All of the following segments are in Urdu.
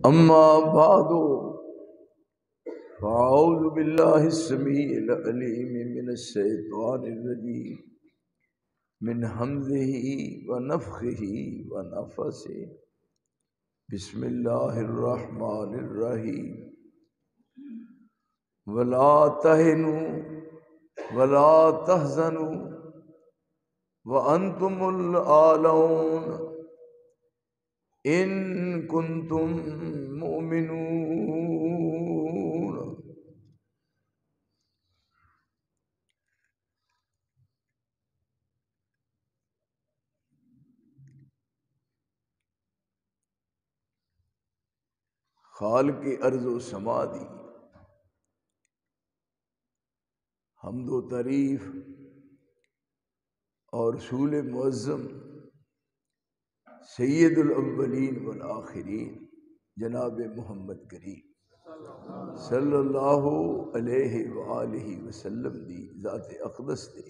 أما بعد فأعوذ بالله السميع العليم من الشيطان الرجيم من همزه ونفخه ونفثه بسم الله الرحمن الرحيم ولا تهنوا ولا تحزنوا وأنتم الأعلون إن كنتم مؤمنون۔ خالق ارض و سما دی حمد و تعریف اور رسول معظم سید الاولین والآخرین جناب محمد کریم صلی اللہ علیہ وآلہ وسلم دی ذات اقدس تے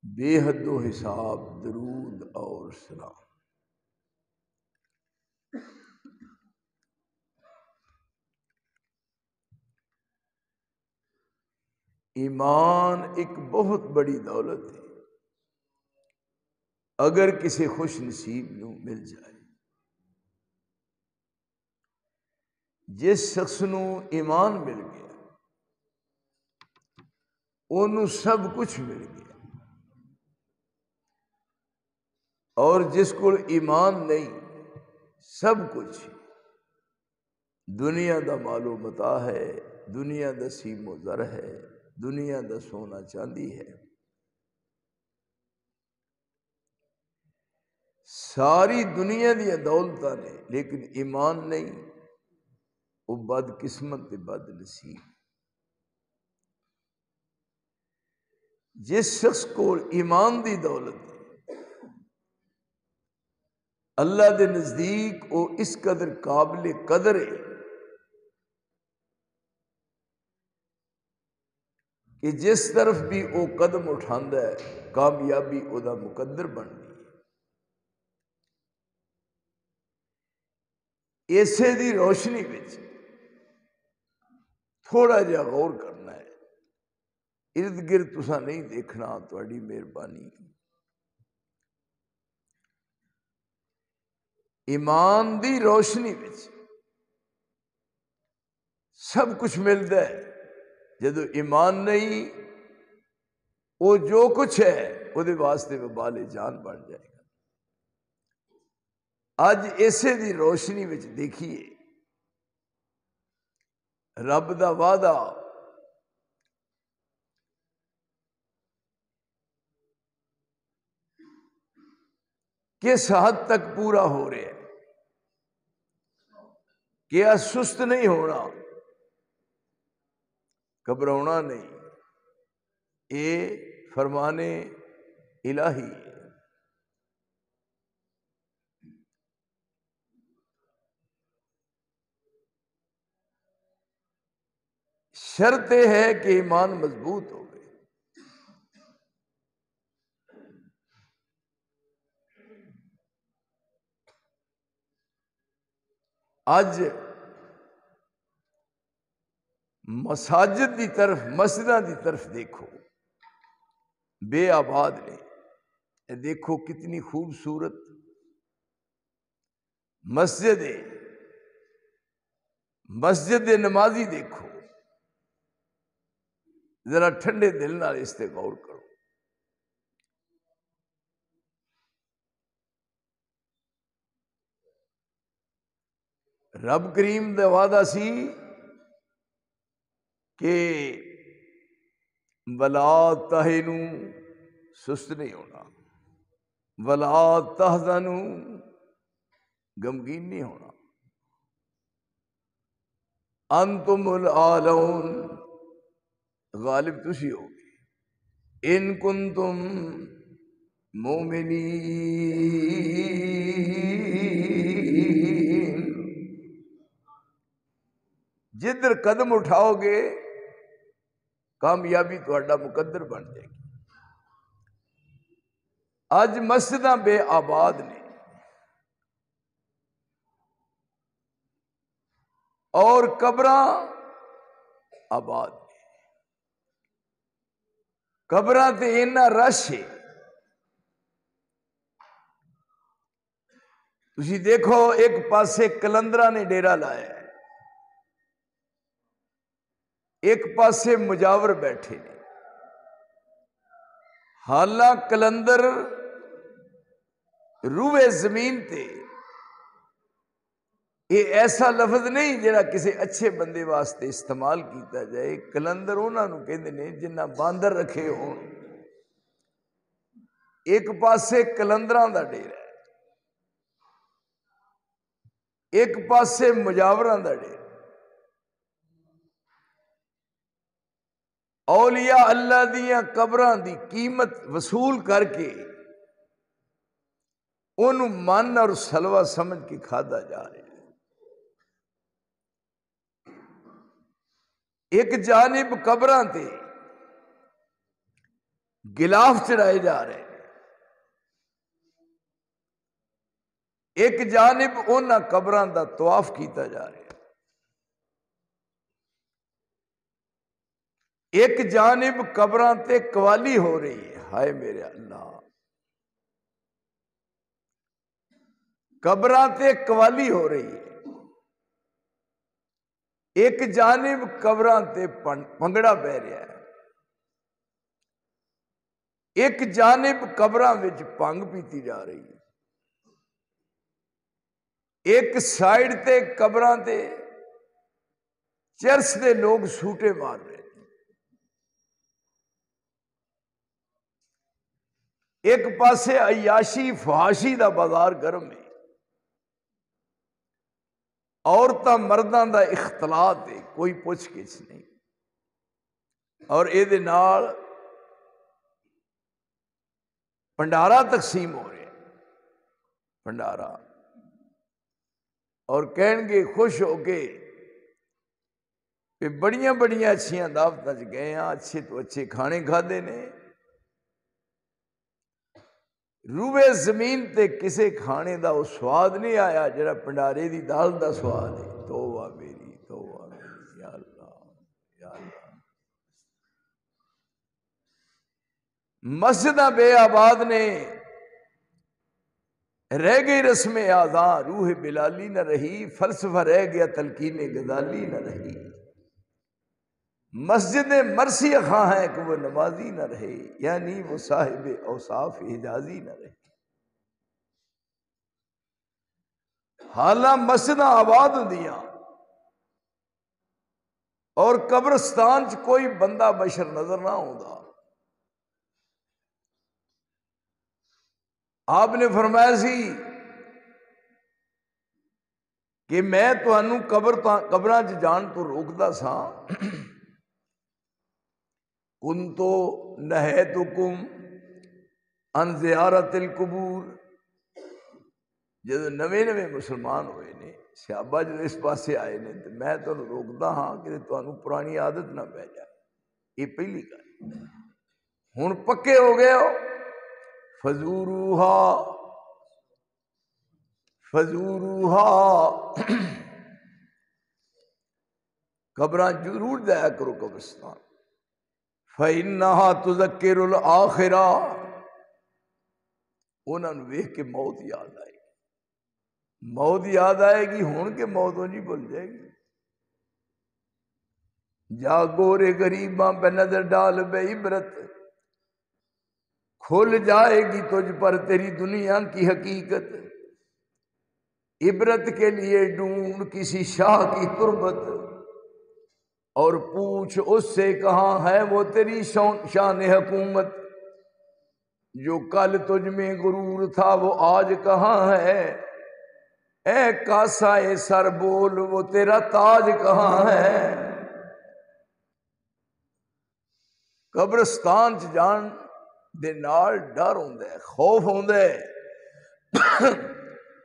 بے حد و حساب درود اور سلام۔ ایمان ایک بہت بڑی دولت ہے، اگر کسی خوش نصیب نو مل جائے۔ جس شخص نو ایمان مل گیا انہوں سب کچھ مل گیا، اور جس کو ایمان نہیں سب کچھ دنیا دا مال و متاع ہے، دنیا دا سیم و زر ہے، دنیا دا سونا چاندی ہے، ساری دنیا دیا دولتاں نے، لیکن ایمان نہیں، وہ بد قسمت تے بد نصیب۔ جس شخص کو ایمان دی دولت ہے اللہ دے نزدیک وہ اس قدر قابل قدر ہے کہ جس طرف بھی وہ قدم اٹھاندا ہے کامیابی او دا مقدر بننی ہے۔ اسے دی روشنی وچ تھوڑا جہا غور کرنا ہے، ارد گرد تساں نہیں دیکھنا، تہاڈی مہربانی۔ ایمان دی روشنی وچ سب کچھ ملتا ہے، جدو ایمان نہیں وہ جو کچھ ہے وہ دے واسطے وبال جان بن جائے گا۔ اج اسے دی روشنی وچ دیکھیے رب دا وعدہ کس حد تک پورا ہو رہا ہے، کیا سست نہیں ہونا، گھبرانا نہیں، یہ فرمان الہی ہے۔ شرط یہ ہے کہ ایمان مضبوط ہو گئے۔ اج مساجد دی طرف، مسجداں دی طرف دیکھو، بے آباد نے، یہ دیکھو کتنی خوبصورت مسجد ہے، مسجد نمازی دیکھو، ذرا ٹھنڈے دل نال اس تے غور کرو۔ رب کریم دا وعدہ سی کہ ولا تہنوا، سست نہیں ہونا، ولا تحزنوا، غمگین نہیں ہونا، انتم الاعلون، غالب تسی ہوگی، ان کنتم مومنین، جدھر قدم اٹھاؤ گے کامیابی تہاڈا مقدر بن جائے گی۔ اج مسجداں بے آباد نے، اور قبراں آباد نے، قبراں تے اینا رش ہے، تسی دیکھو ایک پاسے کلندرہ نے ڈیرا لایا ہے، ایک پاسے مجاور بیٹھے نے، حالاں کلندر روئے زمین تے یہ ایسا لفظ نہیں جڑا کسی اچھے بندے واسطے استعمال کیتا جائے، کلندر انہاں نوں کہندے نے جنہاں باندر رکھے ہون، ایک پاسے کلندراں دا ڈیرا ہے، ایک پاسے مجاوراں دا ڈیرا، اولیاء اللہ دیاں قبراں دی قیمت وصول کر کے انہوں من اور سلوہ سمجھ کے کھادا جا رہا ہے۔ ایک جانب قبراں تے گلاف چڑھائے جا رہے ہیں، ایک جانب انہاں قبراں دا طواف کیتا جا رہا ہے، ایک جانب قبراں تے قوالی ہو رہی ہے، ہائے میرے اللہ، قبراں تے قوالی ہو رہی ہے، ایک جانب قبراں تے پنگڑا پہ رہا ہے، ایک جانب قبراں وچ پنگ پیتی جا رہی ہے، ایک سائیڈ تے قبراں تے چرس دے لوگ سوٹے مار رہے ہیں، ایک پاسے عیاشی فحاشی دا بازار گرم ہے، عورتاں مرداں دا اختلاط ہے، کوئی پوچھ گچھ نہیں، اور اے دے نال بھنڈارا تقسیم ہو رہے ہیں، بھنڈارا، اور کہن گے خوش ہو کے کہ بڑیاں بڑیاں اچھیاں دعوتاں چ گئے ہیں، اچھے تو اچھے کھانے کھادے نے، روئے زمین تے کسے کھانے دا وہ سواد نہیں آیا جڑا پنڈارے دی دال دا سواد ہے۔ توبہ میری، توبہ میری، یا اللہ، یا اللہ۔ مسجداں بے آباد نے، رہ گئی رسم اعضاء، روح بلالی نہ رہی، فلسفہ رہ گیا تلقین غزالی نہ رہی، مسجد مرثی خواں ہے کہ وہ نمازی نہ رہے، یعنی وہ صاحب اوصاف حجازی نہ رہے۔ حالاں مسجداں آباد ہوندیاں اور قبرستان چ کوئی بندہ بشر نظر نہ آوندا، آپ نے فرمایا سی کہ میں تانوں قبراں چ جان تو روکدا سا، کنتو نہیتکم عن زیارت القبور، جب نویں مسلمان ہوئے نے، صحابہ جب اس پاسے آئے نے تو میں تانوں روکدا ہاں کہ تانوں پرانی عادت نہ پہ جائے، یہ پہلی گل۔ ہن پکے ہو گئے ہو، فزوروہا، فزوروہا، قبراں ضرور جایا کرو قبرستان، فإنہا تذکر الآخرہ، انہوں نے ویکھ کے موت یاد آئے گی، موت یاد آئے گی، ہون کے موت ہو جی بھول جائے گی۔ جا گورے غریباں پہ نظر ڈال بے عبرت، کھل جائے گی تجھ پر تیری دنیا کی حقیقت، عبرت کے لیے ڈھونڈ کسی شاہ کی تربت، اور پوچھ اس سے کہاں ہے وہ تیری شان حکومت، جو کل تجھ میں غرور تھا وہ آج کہاں ہے، اے کاسائے سر بول وہ تیرا تاج کہاں ہے۔ قبرستان چ جان دے نال ڈر ہوندا ہے، خوف ہوندا ہے۔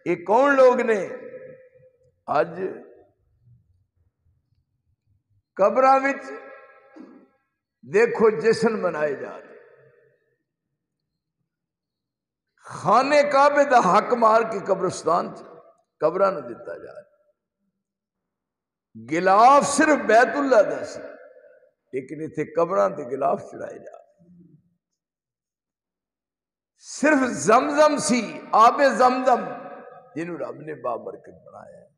یہ کون لوگ نے اج قبراں وچ دیکھو جشن منائے جا رہے، خانے کعبے دا حق مار کے قبرستان چ قبراں نوں دتا جا رہا، گلاف صرف بیت اللہ دا سی، لیکن اتنے قبراں تے گلاف چڑھائے جا، صرف زمزم سی، آب زمزم جنہوں رب نے بابرکت بنایا ہے،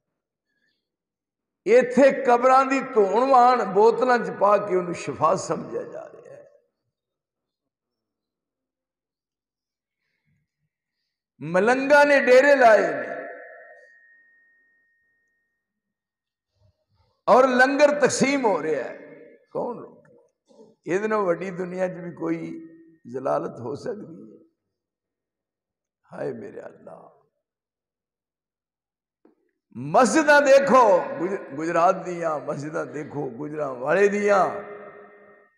ایتھے قبراں دی دھون وان بوتلاں چ پا کے انہوں شفا سمجھا جا رہا ہے۔ ملنگا نے ڈیرے لائے نے اور لنگر تقسیم ہو رہا ہے، کون روک؟ یہ وڈی دنیا چ بھی کوئی ضلالت ہو سکتی ہے؟ ہائے میرے اللہ، مسجداں دیکھو گجرات دیاں مسجداں دیکھو گجراں والے دیاں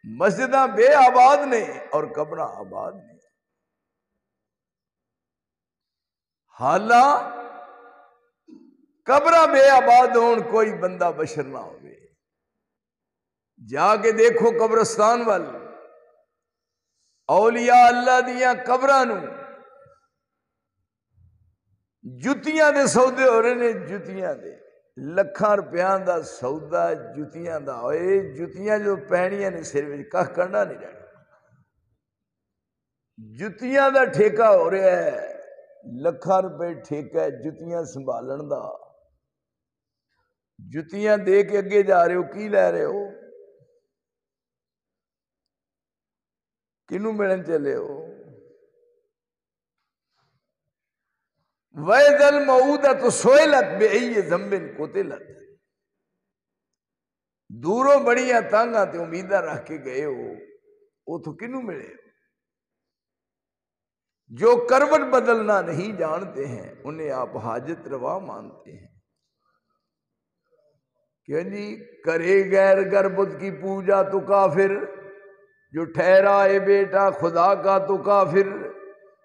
مسجداں بے آباد نے اور قبراں آباد نے۔ حالاں قبراں بے آباد ہون کوئی بندہ بشر نہ ہوئے، جا کے دیکھو قبرستان وال اولیاء اللہ دیاں قبراں نو جتیاں دے سودے ہو رہے نے، جتیاں دے لکھاں روپیاں دا سودا جتیاں دا ہوئے، جتیاں جو پہنیاں نے سر وچ کھ کرنا نہیں رہنا، جتیاں دا ٹھیکہ ہو رہا ہے، لکھاں روپے ٹھیکہ ہے جتیاں سنبھالن دا، جتیاں دے کے اگے جا رہے ہو، کی لے رہے ہو؟ کنوں ملن چلے ہو؟ وَإِذَا الْمَوْءُودَةُ سُئِلَتْ بِأَيِّ ذَنبٍ قُتِلَتْ، دوروں بڑیاں تانگاں تے امیداں رکھ کے گئے ہو، وہ تو کنوں ملے ہو؟ جو کروٹ بدلنا نہیں جانتے ہیں انہیں آپ حاجت روا مانتے ہیں۔ کہ جی کرے غیر گربت کی پوجا تو کافر، جو ٹھہرائے بیٹا خدا کا تو کافر،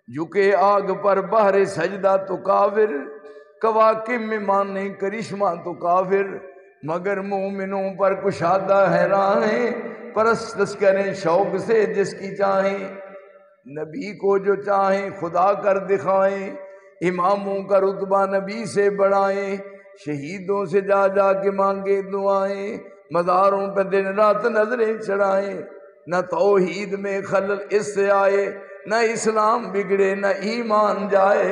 جھکے آگ پر بہر سجدہ تو کافر، کواکب میں مانے کرشمہ تو کافر، مگر مومنوں پر کشادہ ہے راہیں، پرستش کریں شوق سے جس کی چاہیں، نبی کو جو چاہیں خدا کر دکھائیں، اماموں کا رتبہ نبی سے بڑھائیں، شہیدوں سے جا جا کے مانگے دعائیں، مزاروں پہ دن رات نظریں چڑھائیں، نہ توحید میں خلل اس سے آئے، نہ اسلام بگڑے نہ ایمان جائے۔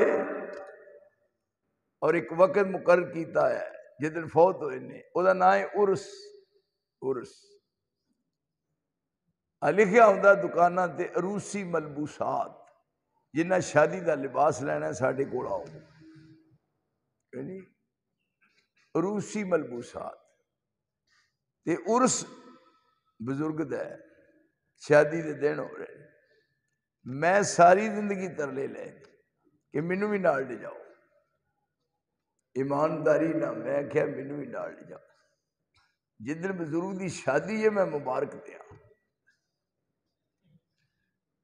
اور ایک وقت مقرر کیتا ہے جدن فوت ہوئے نے، وہ دا نام ہے عرس۔ عرس لکھیا ہوندا دکاناں تے عروسی ملبوسات، جنہ شادی دا لباس لینا ہے ساڈے کول آؤ، یعنی عروسی ملبوسات تے عرس بزرگ دا ہے، شادی دے دن ہو رہے، میں ساری زندگی ترلے لے کہ مینوں بھی نال لے جاؤ، ایمانداری نہ میں کہا مینوں بھی نال لے جاؤ، جدن بزرگ دی شادی ہے میں مبارک دیا،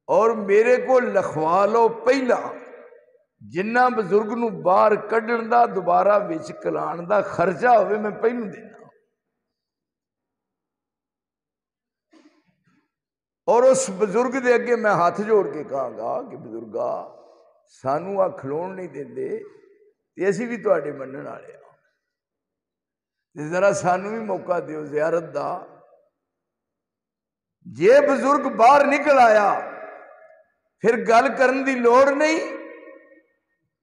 اور میرے کو لکھوا لو پہلا جنہ بزرگ نو باہر کڈن دا دوبارہ وچ کلان دا خرچہ ہوئے میں پہلو دینا، اور اس بزرگ دے اگے میں ہاتھ جوڑ کے کہاں گا کہ بزرگا سانو آ کھلون نہیں دیندے تے اسی بھی تواڈے منن والے ہاں، ذرا سانو بھی موقع دیو زیارت دا۔ جے بزرگ باہر نکل آیا پھر گل کرن دی لوڑ نہیں،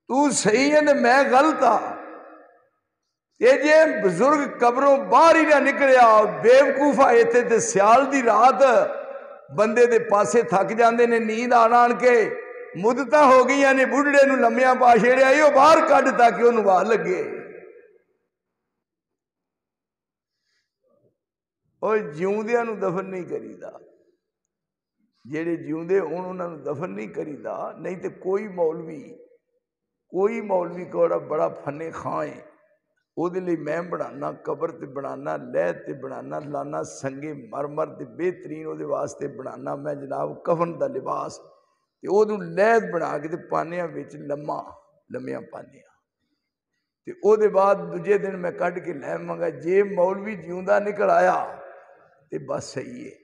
تو صحیح ہے تے میں غلط ہاں، تے جے بزرگ قبروں باہر ہی نہ نکلیا بے وقوفا ایتھے تے سیال دی رات بندے دے پاسے تھک جاندے نے، نیند آن کے مدتاں ہو گئی نے، بڑھڑے نو لمیاں پا چھیڑیا ایو باہر کڈ تاکہ انہوں واہ لگے۔ اور جیوندیاں نو دفن نہیں کریدا، جیڑے جیوندے ہون انہاں نو دفن نہیں کریدا، نہیں تے کوئی مولوی کوڑا بڑا فنے خاں ہے، او دے لئی میں بنانا قبر تے بنانا لہد تے بنانا لانا سنگے مرمر تے بہترین او دے واسطے بنانا میں جناب کفن دا لباس تے او دوں لہد بنا کے تے پانیاں وچ لمیاں پانیاں تے او دے بعد دوجے دن میں کڈ کے لے منگا، جے مولوی جیوندا نکل آیا تے بس صحیح ہے،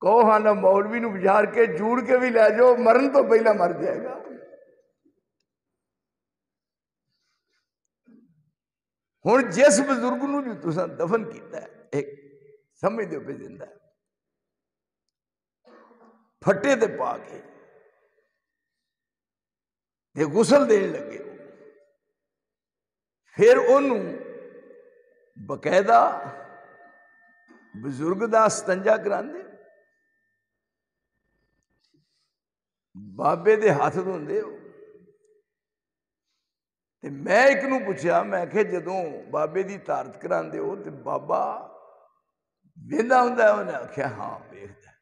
کہو ہاں نہ مولوی نو بجار کے جوڑ کے بھی لے جاؤ، مرن تو پہلا مر جائے گا۔ ہوں جس بزرگ نو جو تساں دفن کیتا ہے ایک سمجھ دو پہ زندہ ہے، پھٹے تے پا کے تے غسل دین لگے ہو، پھر انہوں باقاعدہ بزرگ دا استنجا کراندے، بابے دے ہاتھ دھوندے ہو۔ تے میں ایک نو پوچھا، میں کہ جدوں بابے دی طہارت کراندے ہو تے بابا ویندا ہوندا ہے؟ انہیں آخیا ہاں ویکھدا ہے۔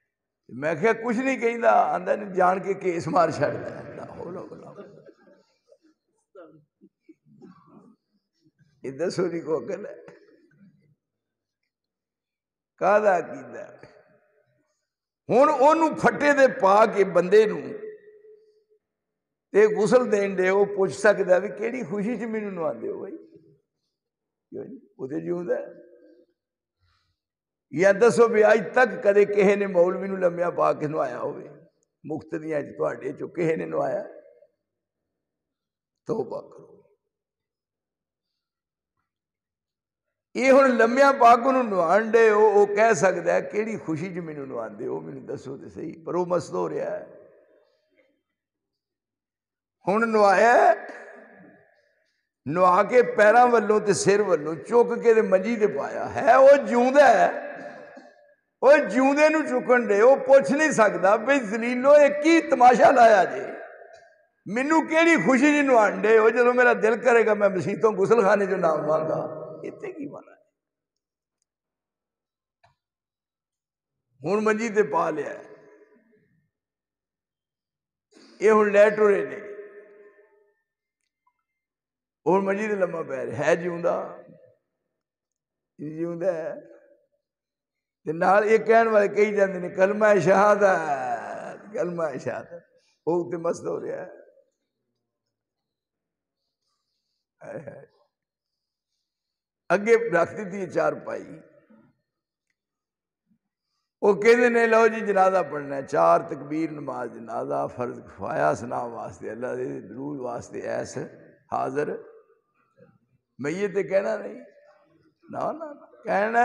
میں کہ کچھ نہیں کہندا، آندا نہیں جان کے کیس مار چھڑدا ہے۔ لا حول ولا قوت، یہ دسو نہیں کو عقل ہے کاہدا کیتا ہے؟ ہن اونوں پھٹے دے پا کے بندے نو تے غسل دین دے، وہ پوچھ سکدا بھی کیڑی خوشی چ مینوں نواندے ہو بھائی، وہ تے جیوندا ہے۔ یا دسو بھی اج تک کدے کہے نے مولوی نو لمیا پا کے نوایا ہوئے؟ مقتدیاں چ تواڈے چوں کہے نے نوایا؟ توبہ کرو۔ یہ ہن لمیا پا کے انہوں نوان دے ہو، وہ کہہ سکدا ہے کیڑی خوشی چ مینوں نواندے ہو، مینوں دسو تے صحیح، پر وہ مست ہو رہا ہے۔ ہن نوایا نوا کے پیراں ولوں تے سر ولوں چک کے تے منجی تے پایا ہے، وہ جیوندا ہے، وہ جیوندے نو چکن دے، وہ پوچھ نہیں سکدا بھئی ذلیلو یہ کی تماشا لایا جے، مینوں کیڑی خوشی جی نوان دے ہو، جدوں میرا دل کرے گا میں مسیتوں غسل خانے جو نام مانگا۔ اتنے کی مانا ہے؟ ہن منجی تے پا لیا ہے، یہ ہن لے ٹرے نے، ہن منجی تے لما پے رہا ہے، جیوندا جیوندا ہے۔ تے نال یہ کہن والے کہی جاندے نے کلمہ شہادت، کلمہ شہادت، وہ تے مست ہو رہا ہے۔ اگے رکھ دیتی ہے چار پائی، وہ کہتے نے لو جی جنازہ پڑھنا ہے، چار تکبیر نماز جنازہ، فرض کفایہ سنا واسطے اللہ دے درود واسطے ایس حاضر میت کہنا نہیں، نا نا نا، کہنا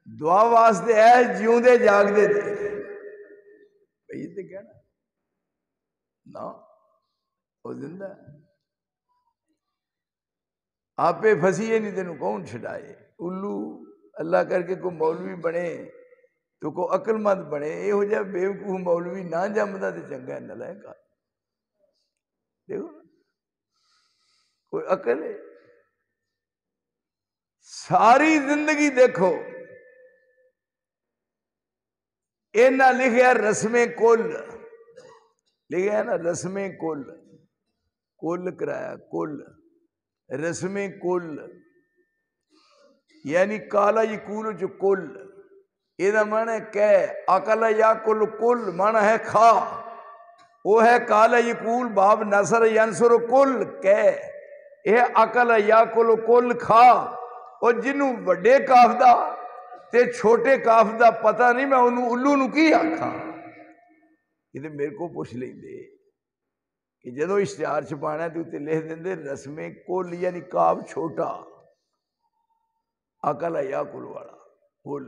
دعا واسطے ایس جیوندے جاگدے تھے، میت کہنا نا، وہ زندہ ہے۔ آپے پھنسیے نہیں تینوں کون چھڈائے، الو اللہ کر کے کوئی مولوی بنے تو کو عقل مند بنے، یہ ہو جائے بیوقوف مولوی نہ جمدا تے چنگا ہے، نالائق ہے۔ دیکھو کوئی عقل ہے؟ ساری زندگی دیکھو اینا لکھیا رسم کل، لکھیا ہے نا رسم کل، کل کرایا کل، رسم کل یعنی کالا یقول جو کل، یہ معنی ہے کہ اکل یا کل، کل معنی ہے کھا، وہ ہے کالا یقول باب نصر ینصر کل کہ، یہ اکل یا کل کل کھا، اور جنوں وڈے کاف دا تے چھوٹے کاف دا پتہ نہیں، میں انہوں الو نو کی آکھاں، یہ میرے کو پوچھ لیں دے کہ جدو اشتہار چھپانا ہے تو تے لکھ دیں دے رسم کل یعنی کاف چھوٹا، اکل یا کل والا کل،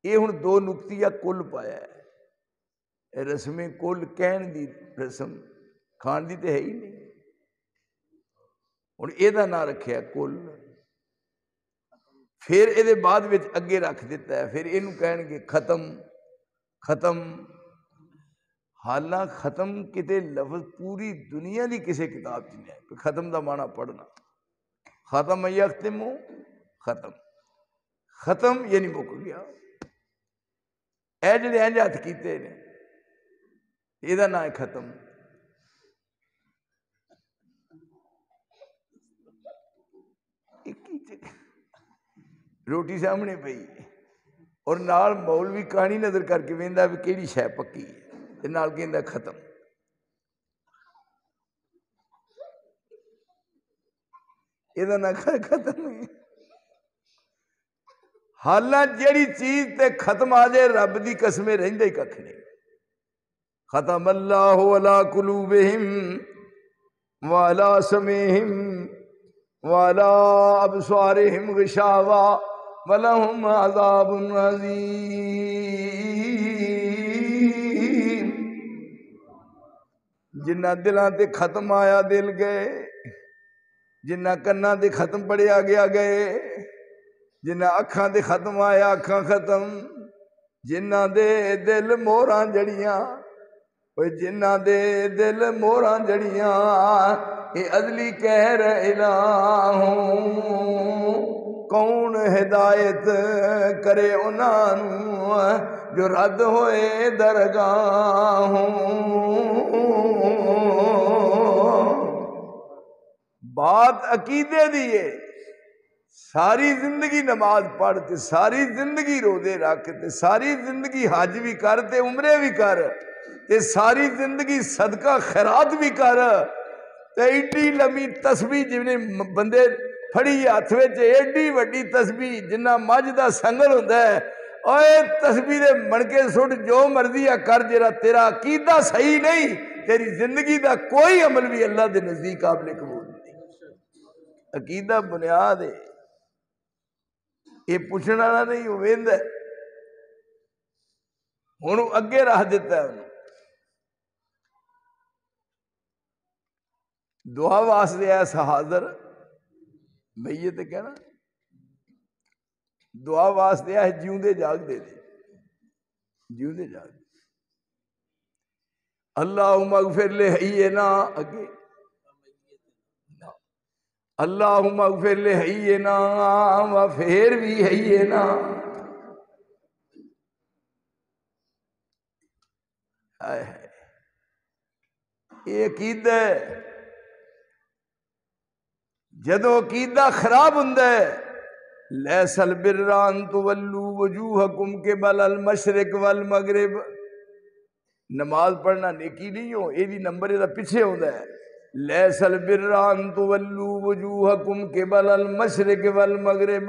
یہ ہن دو نقطیہ کل پایا ہے، رسم کل کہن دی رسم، کھان دی تے ہے ہی نہیں، ہن یہ دا نام رکھیا کل، پھر یہ بعد وچ اگے رکھ دیتا ہے، پھر یہ کہن گے ختم، ختم، حالانکہ ختم کتے لفظ پوری دنیا دی کسی کتاب چ نہیں ہے، ختم دا معنی پڑھنا، ختم یختم، ختم، ختم یعنی مک گیا، اے جڑے انج ہاتھ کیتے نے یہ نام ہے ختم۔ روٹی سامنے پئی اور نال مولوی کہانی نظر کر کے ویندا بھی کیڑی شے پکی ہے، تے نال کہندا ختم، یہ نہ ختم ہے۔ حالانکہ جیڑی چیز تے ختم آ جائے رب دی قسم رہندا ہی ککھ نہیں، ختم اللہ علی قلوبہم وعلی سمعہم وعلی ابصارہم غشاوہ ولہم عذاب عظیم۔ جنہ دلاں تے ختم آیا دل گئے، جنہ کناں تے ختم پڑھیا گیا گئے، جنہ اکھاں تے ختم آیا اکھاں ختم، جنہ دے دل موراں جڑیاں، جنہ دے دل موراں جڑیاں، اے عدلی قہر الہوں کون ہدایت کرے انہاں نوں جو رد ہوئے درگاہوں۔ بات عقیدے دیئے، ساری زندگی نماز پڑھتے، ساری زندگی روزے رکھتے، ساری زندگی حج بھی کرتے، عمرے بھی کر تے ساری زندگی صدقہ خیرات بھی کر تے ایڈی لمبی تسبیح جنہیں بندے پھڑی ہاتھ وچ، ایڈی وڈی تسبیح جنہ مجھ دا سنگل ہوندا ہے، اوے تسبیح دے منکے سٹ جو مرضی کر، جرا تیرا عقیدہ صحیح نہیں، تیری زندگی دا کوئی عمل بھی اللہ دے نزدیک قابل قبول نہیں۔ عقیدہ بنیاد ہے، یہ پوچھنا نہ نہیں، وہ ویند ہے، ہن اگے رہ دیتا ہے انہوں دعا واسطے ایسا حاضر میت کہنا، دعا واسطے ہے جیوندے جاگ دے دے، جیوندے جاگ دے۔ اللہم اغفر لحینا، اگے اللہم اغفر لحینا و پھر بھی حینا۔ یہ عقیدہ ہے، جدو عقیدہ خراب ہوندا ہے، لیس البر ان تولوا وجوہکم قبل المشرق والمغرب، نماز پڑھنا نیکی نہیں ہو، یہ بھی نمبر یہ پیچھے ہوندا ہے، لیس البر ان تولوا وجوہکم قبل المشرق والمغرب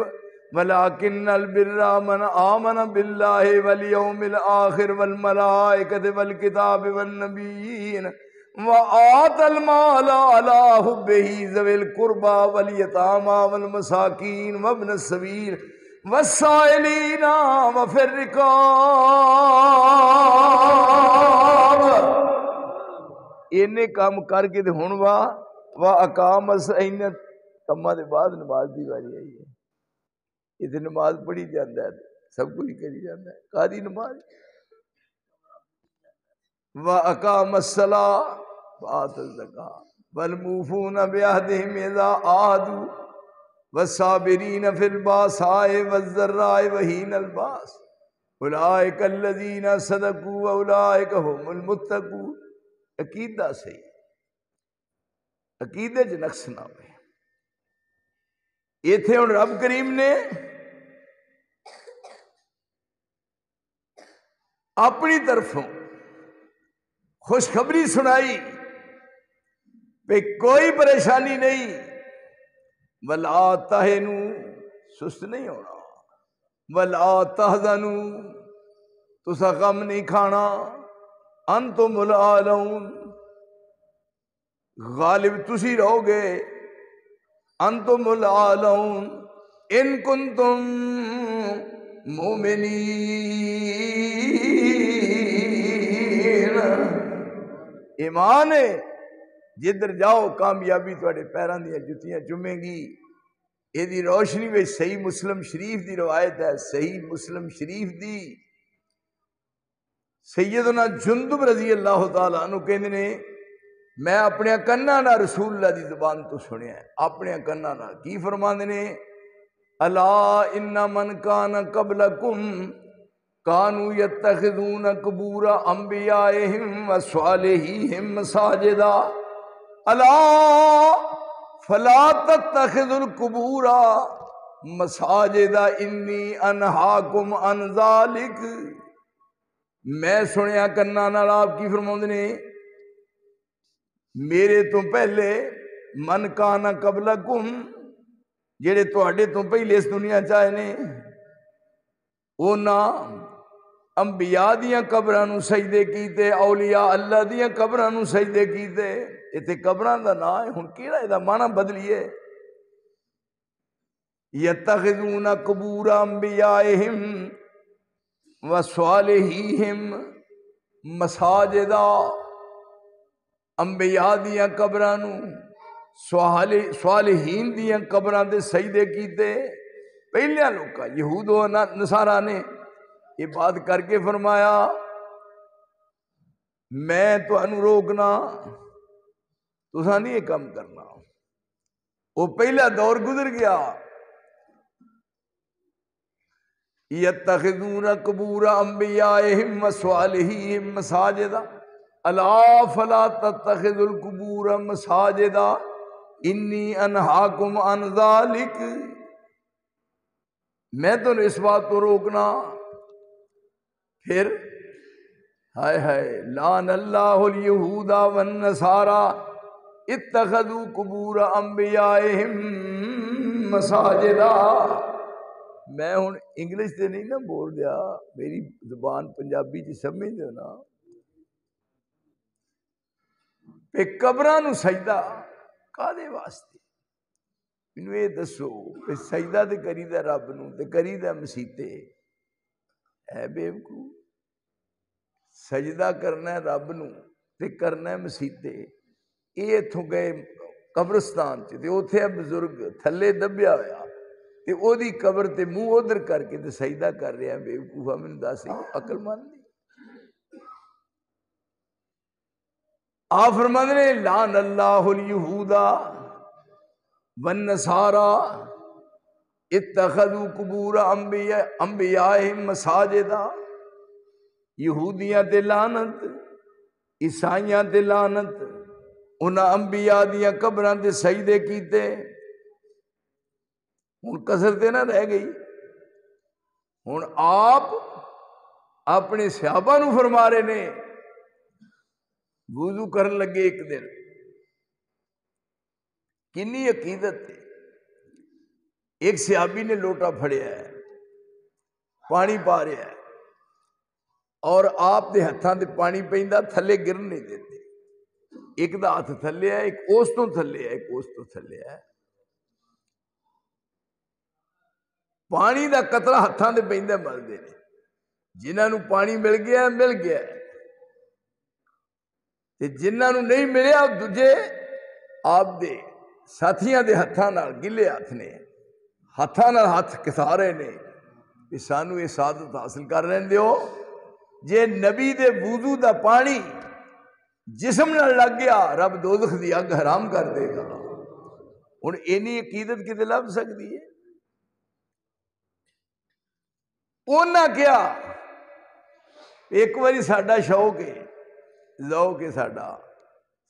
ولکن البر من آمن باللہ والیوم الآخر والملائکۃ والکتاب والنبیین وآت المال علی حبہ ذوی القربى والیتامى والمساکین وابن السبیل والسائلین وفی الرقاب۔ اینے کام کر کے ہن وا اقام الصلاۃ، کما دے بعد نماز دی واری آئی ہے، یہ نماز پڑھی جاتا ہے، سب کچھ کری جاتا ہے، قاضی نماز وَأَقَامَ الصَّلَاةَ وَآتَى الزَّكَاةَ وَالْمُوفُونَ بِعَهْدِهِمْ إِذَا عَاهَدُوا وَالصَّابِرِينَ فِي الْبَأْسَاءِ وَالضَّرَّاءِ وَحِينَ الْبَأْسِ أُولَئِكَ الَّذِينَ صَدَقُوا وَأُولَئِكَ هُمُ الْمُتَّقُونَ۔ عقیدہ صحیح، عقیدے چ نقص نہ ہوئے۔ ایتھے ہن رب کریم نے اپنی طرفوں خوشخبری سنائی پہ کوئی پریشانی نہیں، وَلَا تَهِنُوا، سست نہیں ہونا، وَلَا تَحْزَنُوا، تسا غم نہیں کھانا، أَنْتُمُ الْأَعْلَوْنَ، غالب تسی رہو گے، أَنْتُمُ الْأَعْلَوْنَ إِن كُنْتُمْ مُؤْمِنِينَ۔ ایمان ہے، جدھر جاؤ کامیابی تواڈے پیراں دیاں جتیاں چومے گی۔ یہ دی روشنی میں صحیح مسلم شریف دی روایت ہے، صحیح مسلم شریف دی، سیدنا جندب رضی اللہ تعالیٰ عنہ کہندے نے میں اپنے کناں نال رسول اللہ دی زبان تو سنیا ہے، اپنے کناں نال کی فرماندے نے، الا ان من کان قبلکم کانوا یتخذون قبور انبیائہم وصالحیہم مساجدا، الا فلا تتخذوا القبور مساجدا انی انہاکم عن ذلک۔ میں سنیا کناں نال آپ کی فرماندے نے، میرے تو پہلے من کان قبلکم، جڑے تواڈے تو پہلے اس دنیا چائے نے، انہاں انبیاء دیاں قبراں نوں سجدے کیتے، اولیاء اللہ دیاں قبراں نوں سجدے کیتے۔ ایتھے قبراں دا نام ہے، ہن کیڑا اے دا معنی بدلیے، یتخذون قبور انبیائہم و صالحیہم مساجدا، انبیاء دیاں قبراں نو صالحین دیاں قبراں دے سجدے کیتے پہلیاں لوکاں یہود و نصارا نے یہ بات کر کے فرمایا میں تانوں روکنا، تساں نہیں یہ کام کرنا۔ وہ پہلا دور گزر گیا۔ یتخذون قبور انبیائہم و صالحیہم مساجدا الا فلا تتخذوا القبور مساجدا انی انہاکم عن ذلک، میں تو اس بات کو روکنا۔ پھر ہائے ہائے لعن اللہ الیہود والنصارى اتخذوا قبور انبیائہم مساجدا۔ میں ہوں انگلش سے نہیں نا بول دیا، میری زبان پنجابی چ سمجھ دو نا۔ پہ قبراں نو سجدہ کادے واسطے؟ مینوں یہ دسو کہ سجدہ تے کریدا رب نو تے کریدا مسیتے اے بیوقوف، سجدہ کرنا ہے رب نو تے کرنا ہے مسیتے۔ یہ اتھوں گئے قبرستان چ تے اوتھے بزرگ تھلے دبیا ہویا تے او دی قبر تے منہ ادھر کر کے تے سجدہ کر رہا بیوقوفا، مینوں دس عقل مند نہیں۔ آپ فرماندے نے لعن اللہ الیہود والنصارى اتخذوا قبور انبیائہم مساجدا، یہودیاں تے لعنت، عیسائیاں تے لعنت، انہاں انبیاء دیاں قبراں تے سجدے کیتے۔ ہن کسر تے نہ رہ گئی۔ ہن آپ اپنے صحابہ نو فرما رہے نے، وضو کرن لگے ایک دن، کنی عقیدت ہے۔ ایک صحابی نے لوٹا پھڑیا ہے، پانی پا رہا ہے، اور آپ دے ہتھاں تے پانی پیندا، تھلے گرن نہیں دیتے۔ ایک دا ہاتھ تھلے ہے، ایک اس تو تھلے ہے، ایک اس تو تھلے ہے۔ پانی دا قطرہ ہتھاں تے پیندا ملدے نے، جنہاں نو پانی مل گیا مل گیا، تے جنہاں نو نہیں ملیا دوجے آپ دے ساتھیاں دے ہتھاں نال گلے ہاتھ نے، ہتھاں نال ہاتھ کسارے نے کہ سانو یہ سعادت حاصل کر رہن دیو۔ جے نبی دے وضو دا پانی جسم نال لگ گیا رب دوزخ دی اگ حرام کر دے گا۔ ہن اینی عقیدت کتے لب سکتی ہے؟ انہاں کیا ایک واری ساڈا شوق ہے، ذوق ہے ساڈا،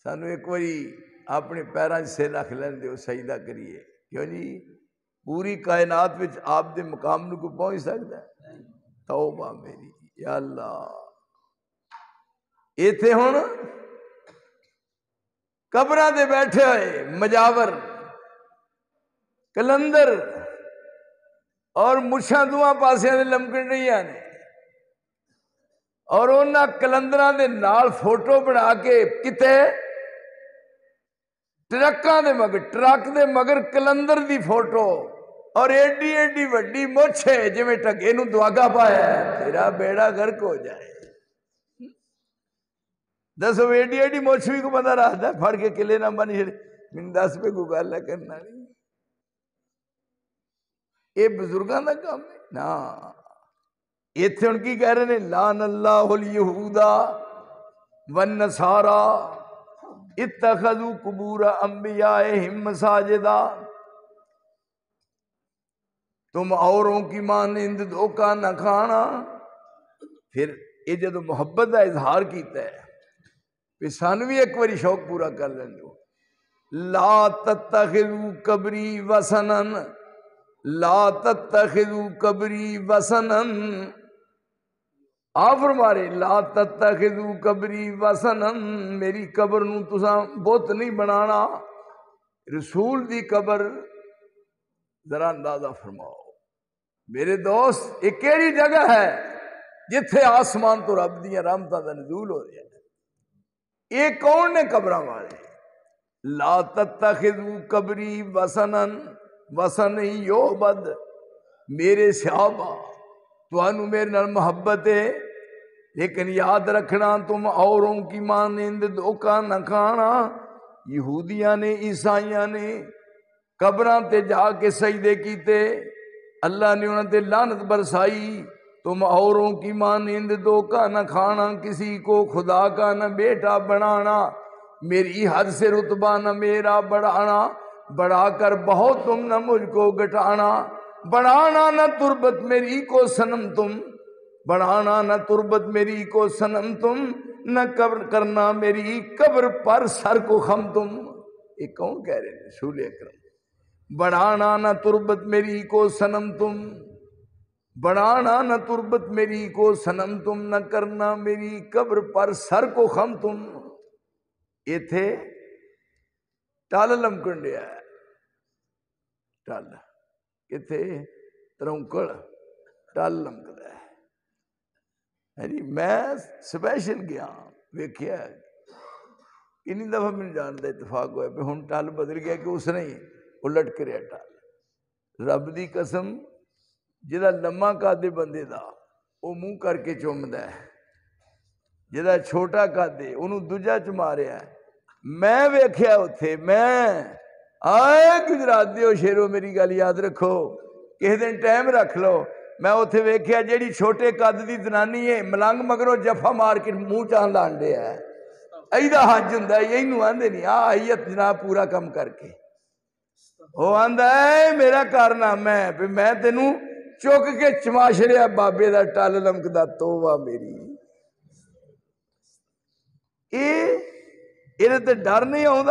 سانو ایک واری اپنے پیراں سے رکھ لین دیو، سجدہ کریے۔ کیوں جی؟ پوری کائنات وچ آپ دے مقام نو کوئی پہنچ سکتا ہے؟ توبہ میری یا اللہ۔ ایتھے ہن قبراں دے بیٹھے ہوئے مجاور، کلندر اور مچھاں دوواں پاسیاں دے لمکن رہیاں نے، اور انہاں کلندراں دے نال فوٹو بنا کے کتے ٹرکاں دے مگر، ٹرک دے مگر کلندر دی فوٹو، اور ایڈی ایڈی وڈی مچھ ہے جویں ٹگے نو دواگا پایا ہے، تیرا بیڑا غرق ہو جائے۔ دسو ایڈی ایڈی مچھ بھی کو بندہ رکھدا ہے، پھڑ کے کلے نہ بن چھڑے، مین دس پہ کوئی گل کرنا نہیں۔ یہ بزرگاں دا کام ہے نا۔ ایتھے ان کی کہہ رہے ہیں لعن اللہ الیہود والنصارى اتخذوا قبور انبیائہم مساجدا۔ تم اوروں کی مانند دھوکہ نہ کھانا۔ پھر یہ جدو محبت کا اظہار کیتا ہے پھر سانو بھی ایک باری شوق پورا کر لیں دو۔ لا تتخذوا قبری وثنا، لا تتخذوا قبری وثنا، آپ فرما رہے لا تتخذوا قبری وثنا، میری قبر نو تساں بت نہیں بنانا۔ رسول دی قبر ذرا اندازہ فرماؤ میرے دوست، یہ کیڑی جگہ ہے جتھے آسمان تو رب دیاں رحمتاں دا نزول ہو رہا ہے؟ یہ کون نے قبراں والے؟ لا تتخذوا قبری وثنا، وسا نہیں یعبد میرے صحابہ تانوں میرے نال محبت ہے، لیکن یاد رکھنا تم اوروں کی مانند دھوکا نہ کھانا۔ یہودیاں نے عیسائیاں نے قبراں تے جا کے سجدے کیتے، اللہ نے انہوں تے لعنت برسائی۔ تم اوروں کی مانند دھوکا نہ کھانا، کسی کو خدا کا نہ بیٹا بنانا، میری حد سے رتبہ نہ میرا بڑھانا، بڑھا کر بہت تم نہ مجھ کو گھٹانا۔ بڑھانا نہ تربت میری کو صنم تم، بڑھانا نہ تربت میری کو صنم تم، نہ قبر کرنا میری قبر پر سر کو خم تم۔ یہ کون کہہ رہے ہیں؟ رسول اکرم۔ بڑھانا نہ تربت میری کو صنم تم، بڑھانا نہ تربت میری کو صنم تم، نہ کرنا میری قبر پر سر کو خم تم۔ یہ تھے ٹال لمکنڈیا ٹال کتنے ترونکڑ ٹال لمکدا ہے جی۔ میں سپیشل گیا ویکھیا کنی دفعہ میرے جان کا اتفاق ہوا پہ ہوں ٹل بدل گیا کہ اس نے وہ لٹک رہا ٹل۔ رب دی قسم جہاں لما قد بندے دا وہ منہ کر کے چومدا ہے، جہاں چھوٹا قد ہے انہوں دوجا چما رہا ہے۔ میں ویکھیا اتھے، میں آئے گجرات دیو شیرو میری گل یاد رکھو، کسی دن ٹائم رکھ لو۔ میں اتھے ویکھیا جیڑی چھوٹے قد دی زنانی ہے ملنگ مگروں جفا مار کے منہ چاہ لان دیا ہے، ایدہ حج ہوندا ہے، یہی نو آندے نہیں آئیت جناب پورا کم کر کے۔ وہ آندا ہے میرا کارنامہ ہے پہ میں تینوں چک کے چماشڑیا بابے دا ٹال لمکدا توبہ میری۔ یہ تے ڈر نہیں آؤں۔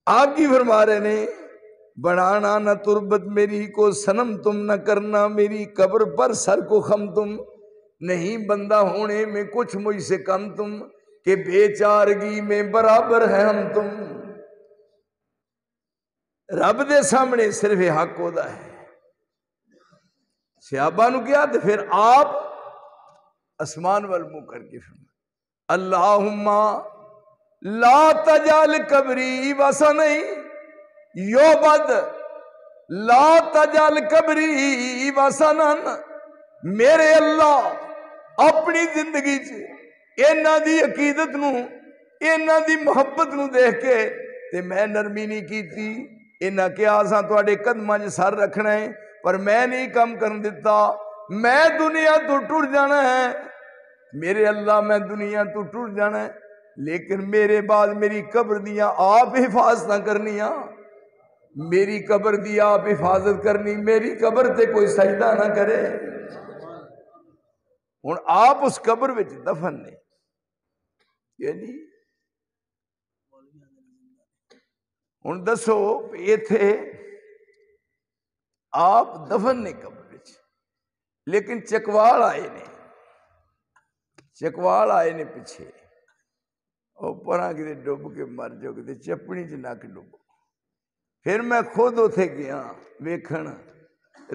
آپ کی فرما رہے نے بڑھانا نہ تربت میری کو صنم تم، نہ کرنا میری قبر پر سر کو خم تم، نہیں بندہ ہونے میں کچھ مجھ سے کم تم، کہ بے چارگی میں برابر ہے ہم تم۔ رب دے سامنے صرف حق ہوتا ہے۔ صحابہ نو کیا تو پھر آپ اسمان والمو کر کے فرمایا اللہم لا تجعل قبری وسن یعبد، لا تجعل قبری وسنن۔ میرے اللہ اپنی زندگی انہاں دی عقیدت نو انہاں دی محبت نو دیکھ کے تے میں نرمی نہیں کیتی۔ انہاں کیا اساں تواڈے قدماں 'چ سر رکھنا ہے پر میں نہیں کم کرن دیتا، میں دنیا تو ٹر جانا ہے، میرے اللہ میں دنیا تو ٹر جانا ہے، لیکن میرے بعد میری قبر دیاں آپ حفاظت کرنیاں، میری قبر دی آپ حفاظت کرنی، میری قبر تے کوئی سجدہ نہ کرے۔ ہن آپ اس قبر وچ دفن نے یعنی ہن دسو ایتھے آپ دفن نے قبر وچ، لیکن چکوال آئے نے، چکوال آئے نے پیچھے، او پراں کتے ڈب کے مر جاؤ، کتے چپڑی چ نک ڈبو۔ پھر میں خود اتھے گیا ویکھن،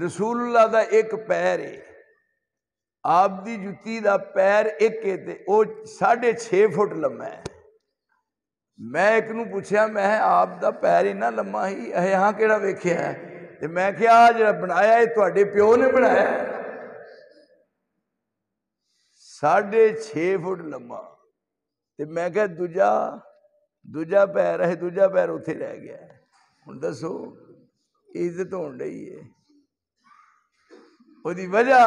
رسول اللہ دا ایک پیر ہے، آپ دی جتی دا پیر ایک ہے تے او 6.5 فٹ لمبا ہے۔ میں ایک نو پوچھیا میں آپ دا پیر اتنا لمبا ہی یہاں کیڑا ویکھیا ہے؟ تے میں کیا جڑا بنایا ہے تواڈے پیو نے بنایا ہے؟ 6.5 فٹ لمبا۔ تے میں کہا دوجا پیر ہے، دوجا پیر اتھے رہ گیا ہے۔ ہن دسو عزت ہون رہی ہے وہ دی وجہ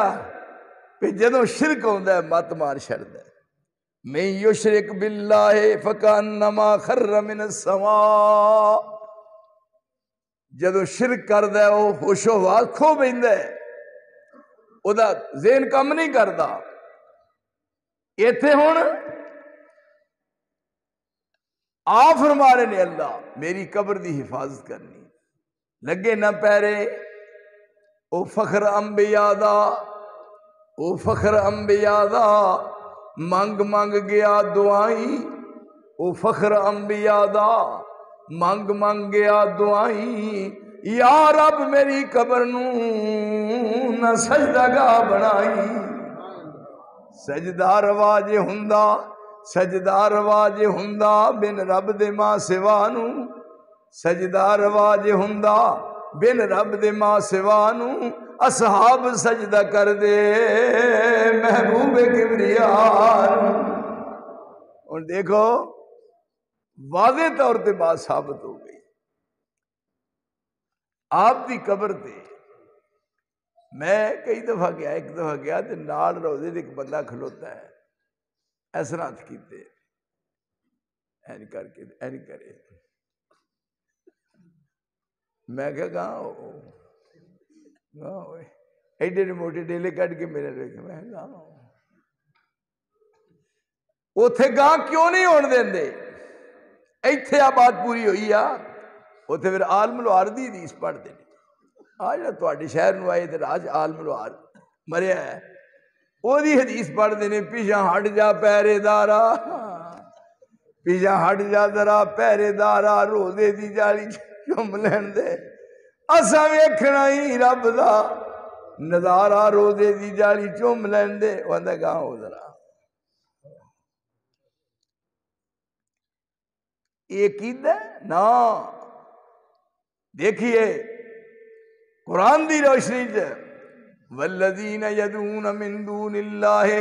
پہ جدوں شرک ہوندا ہے مت مار چھڑدا ہے۔ میں یشرک باللہ فکانما خر من السماء، جدوں شرک کردا ہے وہ ہوش و حواس کھو بیندا ہے، او دا ذہن کم نہیں کردا۔ ایتھے ہن آپ فرما رہے نے اللہ میری قبر دی حفاظت کرنی، لگے نہ پیرے او فخر انبیاء دا، او فخر انبیاء دا منگ منگ گیا دعائیں، او فخر انبیاء دا منگ منگ گیا دعائیں، یا رب میری قبر نو نہ سجدہ گاہ بنائی۔ سجدہ رواج ہوندا، سجدہ رواج ہوندا بن رب دے ماں سوا نو، سجدہ رواج ہوندا بن رب دے ماں سوا نو اصحاب سجدہ کر دے محبوب کبریا اور دیکھو واضح طور تے بات ثابت ہو گئی آپ دی قبر تے میں کئی دفعہ گیا ایک دفعہ گیا تے نال روزے دے ایک بندہ کھلوتا ہے ایسا ہاتھ کیتے این کر کے این کرے میں کہا گاں ہوئے ایڈے موٹے ڈیلے کٹ کے میرے رکھ میں گاں اوتھے گاں کیوں نہیں ہون دیندے ایتھے آ بات پوری ہوئی آ اوتھے پھر عالم الوار دی حدیث پڑھ دے آج تواڈے شہر نو آئے تے راج عالم الوار مریا ہے او دی حدیث پڑھ دے نے پیچھے ہٹ جا پہرے دارا پیچھے ہٹ جا ذرا پہرے دارا روزے دی جالی چوم لین دے اساں ویکھنا ہی رب دا نظارہ روزے دی جالی چوم لین دے واندا گاں ہو ذرا یہ کیدا نا دیکھیے قرآن دی روشنی چ والذین یدعون من دون اللہ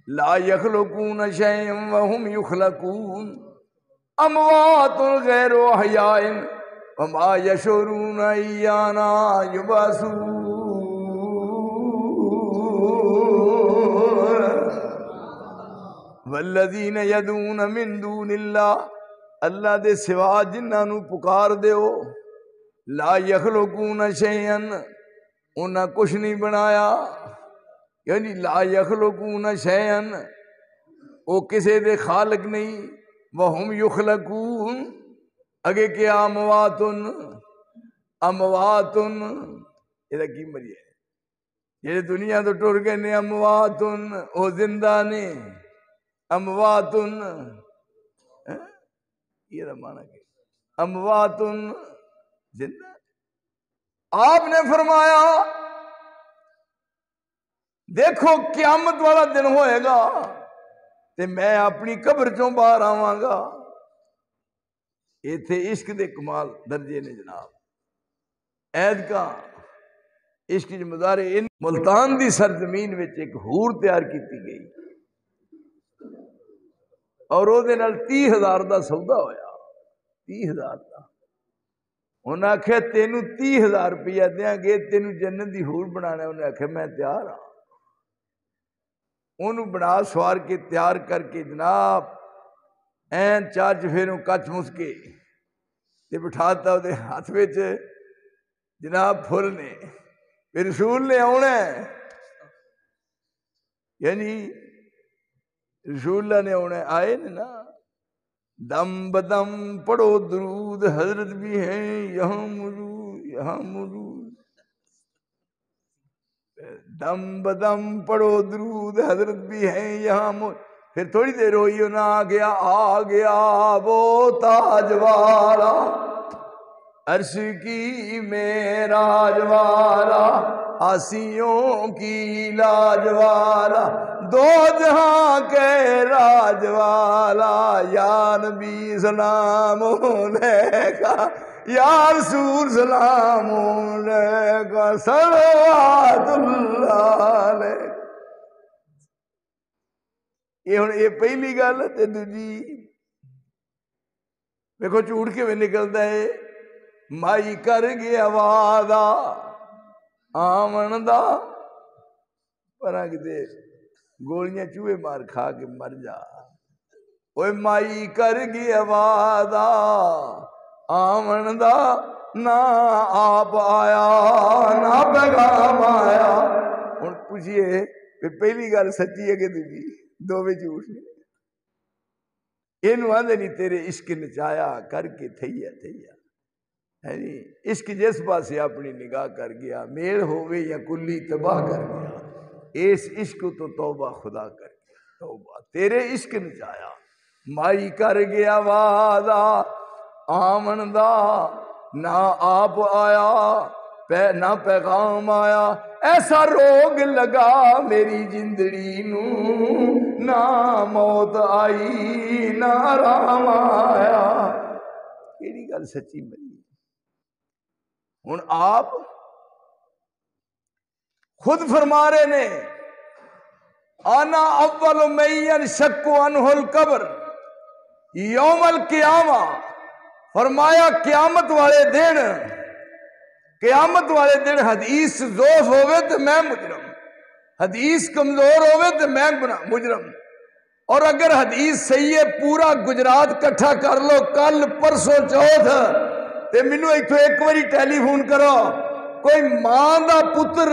لا یخلقون شیئا وهم یخلقون اموات غیر احیاء وما یشعرون ایانا یبعثون والذین یدعون من دون اللہ اللہ دے سوا جنہاں نو پکار دیو لا یخلقون شیئا انہاں کچھ نہیں بنایا یعنی لا یخلقون شیئا او کسے دے خالق نہیں وہم یخلقون اگے کیا امواتن امواتن یہ کی مری ہے یہ دنیا تو ٹر گئے نے امواتن او زندہ نے امواتن یہ رمانا کہ امواتن زندہ آپ نے فرمایا دیکھو قیامت والا دن ہوئے گا تے میں اپنی قبر چوں باہر آواں گا یہ تھے عشق دے کمال درجے نے جناب عید کا عشق جو مظاہرے ان ملتان دی سرزمین وچ ایک حور تیار کیتی گئی اور وہ 30,000 دا سودا ہویا 30,000 دا انہیں آخیا تینوں 30,000 روپیہ دیاں گے تینوں جنت دی حور بنانا انہیں آخیا میں تیار ہاں انہوں بنا سوار کے تیار کر کے جناب این 4 چفیروں کچ مسکے تے بٹھاتا وہ ہاتھ وچ جناب پھل نے پھر رسول نے آنا ہے یعنی رسول اللہ نے آنا آئے نا دم بدم پڑھو درود حضرت بھی ہیں یہاں موجود یہاں موجود دم بدم پڑھو درود حضرت بھی ہیں یہاں موجود پھر تھوڑی دیر ہوئی انہیں آ گیا وہ تاج والا عرش کی معراج والا آسیوں کی لاج والا دو جہاں کے راج والا یا نبی سلام علیکہ یا رسول سلام علیکہ صلوات اللہ علیہ یہ پہلی گل تے دوجی دیکھو جھوٹ کے میں نکلتا ہے مائی کر گیا وعدہ آمن دا پرا کتے گولیاں چوہے مار کھا کے مر جا اوے مائی کر گیا وعدہ آمن دا نہ آپ آیا نہ پیغام آیا ہن پوچھئے کہ پہلی گل سچی ہے کہ دوجی دوویں جھوٹ نے اینو آندے نہیں تیرے عشق نچایا کر کے تھیا تھیا ہے نہیں عشق جس پاسے اپنی نگاہ کر گیا میل ہوئے یا کلی تباہ کر گیا اس عشق تو توبہ خدا کر گیا توبہ تیرے عشق نچایا مائی کر گیا وعدہ آمن دا نہ آپ آیا نہ پیغام آیا ایسا روگ لگا میری زندگی نو نہ موت آئی نہ آرام آیا کیڑی گل سچی ملی. ہوں آپ خود فرما رہے نے آنا اول من شق عنہ القبر یوم القیامہ. فرمایا قیامت والے دن حدیث زوف ہوئے تو میں مجرم، حدیث کمزور ہوئے تو میں مجرم. اور اگر حدیث صحیح ہے پورا گجرات کٹھا کر لو کل پرسوں چوتھ تے مینوں ایتھوں ایک واری ٹیلی فون کرو. کوئی ماں دا پتر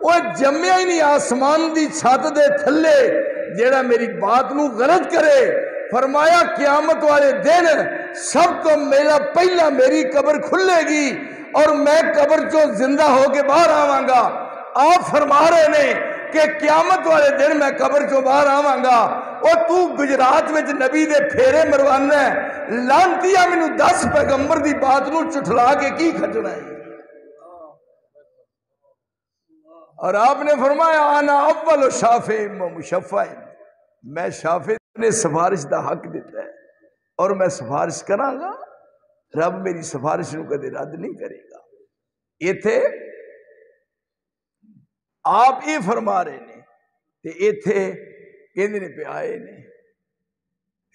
وہ جمیا ہی نہیں آسمان دی چھت دے تھلے جیڑا میری بات نو غلط کرے. فرمایا قیامت والے دن سب تو میرا پہلا میری قبر کھلے گی اور میں قبر چوں زندہ ہو کے باہر آواں گا. آپ فرما رہے نے کہ قیامت والے دن میں قبر چوں باہر آواں گا. اور تو گجرات وچ نبی دے پھیرے مروانا ہے لانتیا. مینوں 10 پیغمبر دی بات نو چٹھلا کے کی کھٹنا ہے. اور آپ نے فرمایا انا اول شافع و مشفع. میں شافع نے سفارش دا حق دیتا ہے اور میں سفارش کراں گا. رب میری سفارش نو کدے رد نہیں کرے گا. ایتھے آپ یہ فرما رہے نے تے ایتھے کہندے نے پہ آئے نے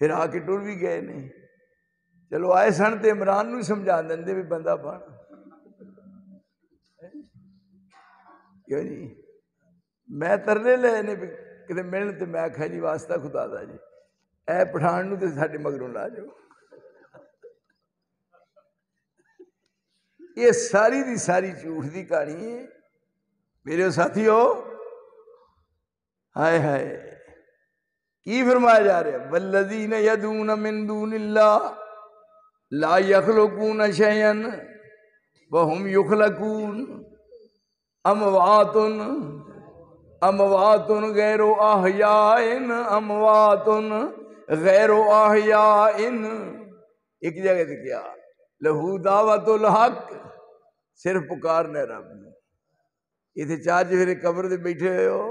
پھر آ کے ٹر بھی گئے نے. چلو آئے سن تے عمران نو سمجھا دندے بھی بندہ بن کیوں جی. میں ترلے لے نے کتے ملن تے میں آکھیا جی واسطہ خدا دا جی اے پٹھان نو تے ساڈے مگروں لا جاؤ. یہ ساری دی ساری جھوٹ دی کہانی ہے میرے ساتھیو. ہائے ہائے کی فرمایا جا رہا ہے والذین یدعون من دون اللہ لا یخلقون شیئا وهم یخلقون اموات غیر احیاء اموات غیر احیاء. ایک جگہ سے کیا لہو دعوت الحق صرف پکارنے رب نے. اتنے چار چفیرے قبر دے بیٹھے ہوئے ہو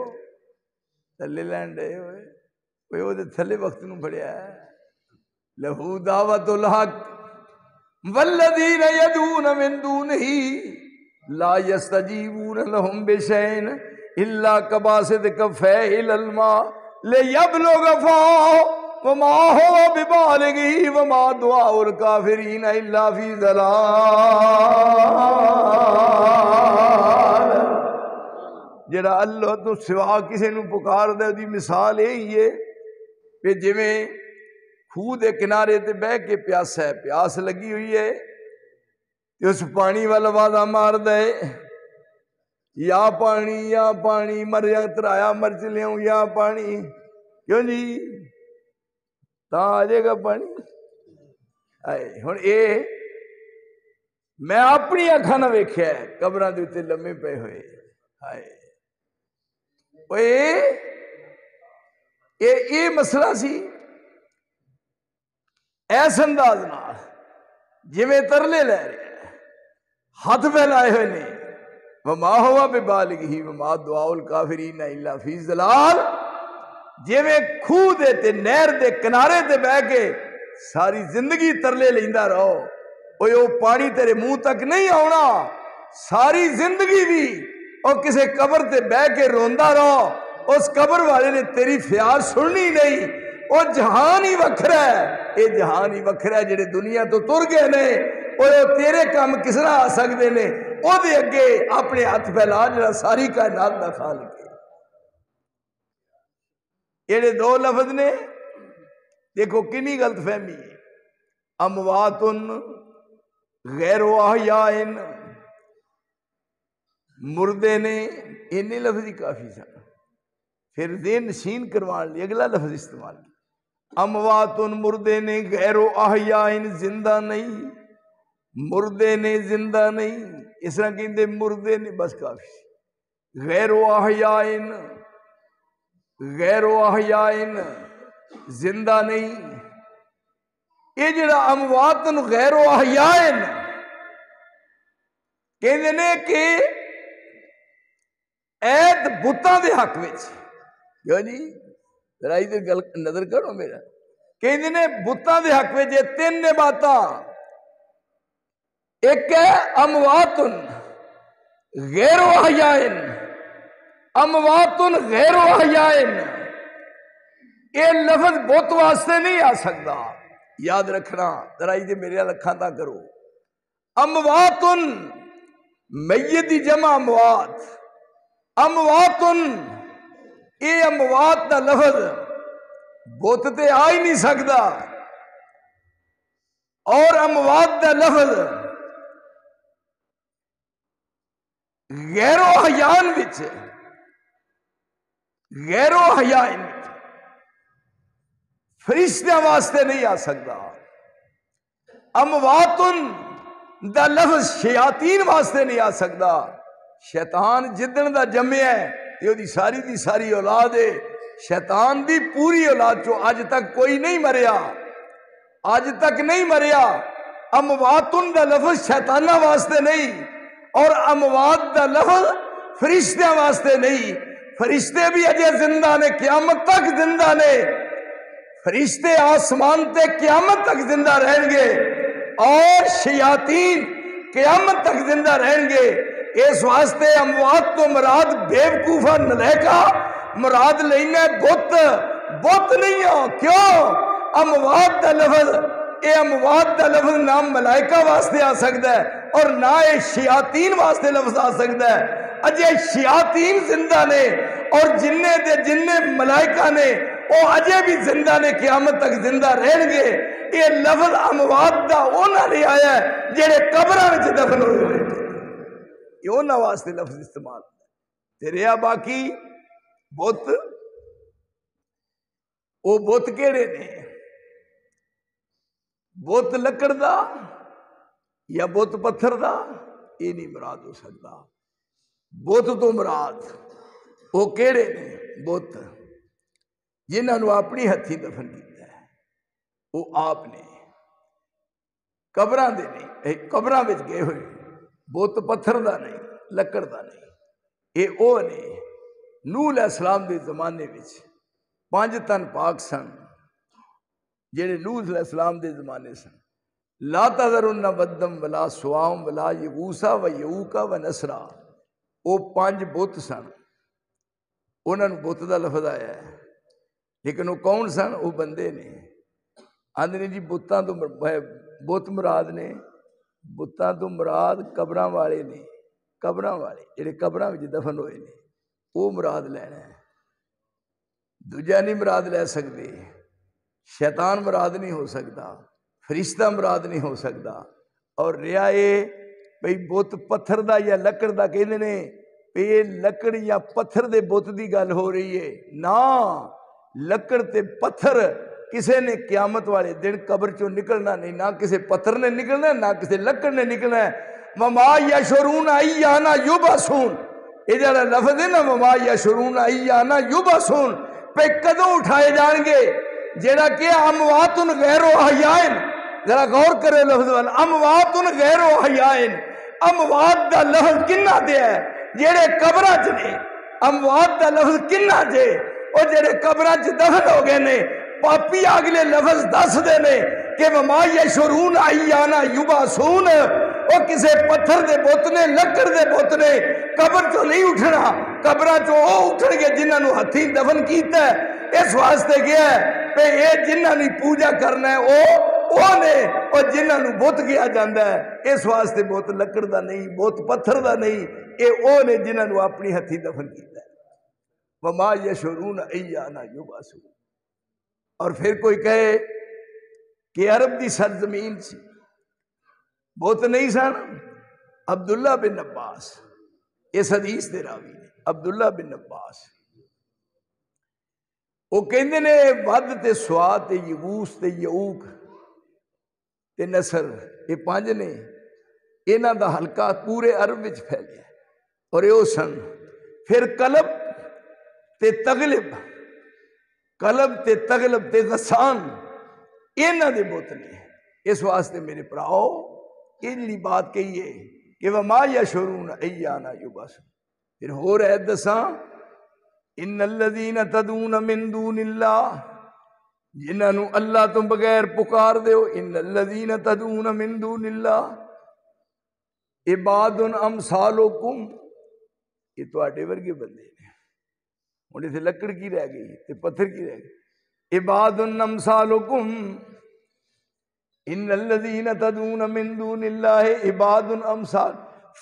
تھلے لین ڈے ہوئے وہ تھلے وقت نو پڑیا ہے. لہو دعوت الحق والذین یدعون من دونہ لا یستجیبون لهم بشیء الا کباسط کفیہ الی الماء لیبلغ فاہ وما هو ببالغہ وما دعاء الکافرین الا فی ضلال. جڑا اللہ تو سوا کسی نو پکار دے دی مثال یہی ہے کہ جویں خوہ دے کنارے تے بہ کے پیاسا ہے پیاس لگی ہوئی ہے تے اس پانی والا وعدہ مار دے یا پانی مر جا ترایا مر چلیاں یا پانی. کیوں جی تا آ جائے گا پانی. ہن اے میں اپنی اکھاں نال ویکھیا ہے قبراں دے اوتے لمے پے ہوئے. ہائے یہ مسئلہ سی ایس انداز نال جویں ترلے لے رہے ہیں ہاتھ پھیلائے ہوئے نے وما ہوا ببالغہ وما دعاء الکافرین الا فی ضلال. جویں کھوہ دے تے نہر دے کنارے تے بہ کے ساری زندگی ترلے لیندا رہو او پانی تیرے منہ تک نہیں آنا. ساری زندگی بھی اور کسے قبر تے بہ کے روندا رہو اس قبر والے نے تیری فریاد سننی نہیں. وہ جہان ہی وکھرا ہے. یہ جہان ہی وکھرا ہے جڑے دنیا تو تر گئے نے اور تیرے کام کس طرح آ سکتے نے او دے اگے اپنے ہاتھ پھیلا جڑا ساری کائنات دا خالق ہے. یہ دو لفظ نے دیکھو کنی غلط فہمی ہے. اموات غیر احیاء مردے نے انہیں لفظ ہی کافی سن. پھر ذہن نشین کروان لی اگلا لفظ استعمال کیا اموات مردے نے غیر احیاء زندہ نہیں. مردے نے زندہ نہیں اس طرح کہتے مردے نے بس کافی. غیر احیاء زندہ نہیں. یہ جڑا اموات غیر احیاء کہتے نے کہ ایت بتاں دے حق وچ کیوں جی ذرا ادھر گل نظر کرو میرا. کہتے نے بتاں دے حق وچ یہ 3 باتاں ایک ہے اموات غیر احیاء، اموات غیر احیاء، یہ لفظ بت واسطے نہیں آ سکتا، یاد رکھنا ذرا یہ میرے لکھاں تا کرو۔ اموات میت دی جمع اموات، اموات یہ اموات دا لفظ بت تے آ ہی نہیں سکتا، اور اموات دا لفظ غیر احیاء وچ، غیر احیاء فرشتیاں واسطے نہیں آ سکتا۔ اموات دا لفظ شیاطین واسطے نہیں آ سکتا۔ شیطان جدن دا جمعہ ہے یہ دی ساری اولاد ہے، شیطان دی پوری اولاد چو اج تک کوئی نہیں مریا، اج تک نہیں مریا۔ اموات دا لفظ شیطانہ واسطے نہیں، اور اموات دا لفظ فرشتیاں واسطے نہیں۔ فرشتے بھی اجے زندہ نے، قیامت تک زندہ نے، فرشتے آسمان تے قیامت تک زندہ رہیں گے، اور شیاطین قیامت تک زندہ رہیں گے۔ اس واسطے اموات تو مراد بیوقوفہ نلائکہ مراد لینا بت، بت نہیں ہو۔ کیوں؟ اموات دا لفظ، اے اموات دا لفظ نہ ملائکہ واسطے آ سکتا ہے اور نہ اے شیاطین واسطے لفظ آ سکتا ہے۔ اجے شیاطین زندہ نے اور جننے دے جننے ملائکہ نے وہ اجے بھی زندہ نے، قیامت تک زندہ رہیں گے۔ یہ لفظ اموات دا اونا لے آیا ہے جڑے قبراں وچ دفن ہوئے ہوئے، یہ اونا واسطے لفظ استعمال تے رہیا۔ باقی بت، وہ بت کیڑے نے؟ بت لکڑ دا یا بت پتھر دا، یہ نہیں مراد ہو سکتا۔ بت تو مراد وہ کیڑے نے؟ بت جنہاں نو اپنی ہتھی دفن کیتا ہے، وہ آپ نے، قبراں دے نہیں، قبراں وچ گئے ہوئے، بت پتھر دا نہیں، لکڑ دا نہیں۔ یہ او نے نوح علیہ السلام دے زمانے وچ 5 تن پاک سن جڑے نوح علیہ السلام دے زمانے سن۔ لا تذرن ودم ولا سواعم ولا یغوث و یعوق و نصرا، وہ 5 بت سن، انہوں نے بت دا لفظ آیا ہے، لیکن وہ کون سن؟ وہ بندے نے۔ آندھے جی بتاں تو بت مراد نے، بتاں تو مراد قبراں والے نے، قبراں والے جڑے قبراں وچ دفن ہوئے نے وہ مراد لینا ہے، دوجا نہیں مراد لے سکتے۔ شیطان مراد نہیں ہو سکتا، فرشتہ مراد نہیں ہو سکتا۔ اور رہا یہ بھئی بت پتھر دا یا لکڑ دا کہندے نے، یہ لکڑ یا پتھر دے بت دی گل ہو رہی ہے نا، لکڑ تے پتھر کسے نے قیامت والے دن قبر چوں نکلنا نہیں، نہ کسے پتھر نے نکلنا نہ کسے لکڑ نے نکلنا ہے۔ وما یشعرون ایانا یبعثون، یہ جڑا لفظ ہے نا وما یشعرون ایانا یبعثون، پہ کدوں اٹھائے جان گے؟ جڑا کہ اموات غیر احیاء، ذرا غور کرے لفظ والا، اموات غیر احیاء، اموات دا لفظ کنہ دے ہے؟ جڑے قبراں چ نے۔ اموات دا لفظ کنہ دے؟ اور جڑے قبراں چ دفن ہو گئے نے۔ پاپی اگلے لفظ دس دے نے کہ وما یشعرون ایانا یبعثون، وہ کسے پتھر دے بت نے، لکڑ دے بت نے، قبر چوں نہیں اٹھنا، قبراں چوں وہ اٹھن گے جنہاں نو ہتھی دفن کیتا ہے۔ اس واسطے گیا ہے کہ یہ جنہاں نے پوجا کرنا ہے وہ نے، اور جنہاں نو بت کیا جاندہ ہے اس واسطے بت لکڑ دا نہیں، بت پتھر دا نہیں، یہ وہ نے جنہاں نو اپنی ہتھی دفن کیتا ہے۔ وما یشعرون ایانا یبعثون۔ اور پھر کوئی کہے کہ عرب دی سرزمین سی بت نہیں سن۔ عبداللہ بن عباس اس حدیث دے راوی نے، عبداللہ بن عباس، وہ کہندے نے ود تے سوا تے یغوث تے یعوق تے نصر، یہ 5 نے، انہاں دا حلقہ پورے عرب وچ پھیلیا، اور یہ سن۔ پھر قلب تے تغلب، قلب تے تغلب تے غسان، انہاں دے بت نے۔ اس واسطے میرے پراؤ یہ جڑی بات کہی ہے کہ وما یشعرون ایانا یبعثون، پھر ہو رہے دساں ان الذین تدعون من دون اللہ، جنہاں نو اللہ تو بغیر پکار دیو، ان الذین تدعون من دون اللہ، عباد امثالکم، یہ تواڈے ورگے بندے نے. ہن اتنے لکڑ کی رہ گئی تے پتھر کی رہ گئی. عباد امثالکم ان الذین تدعون من دون اللہ عباد امثال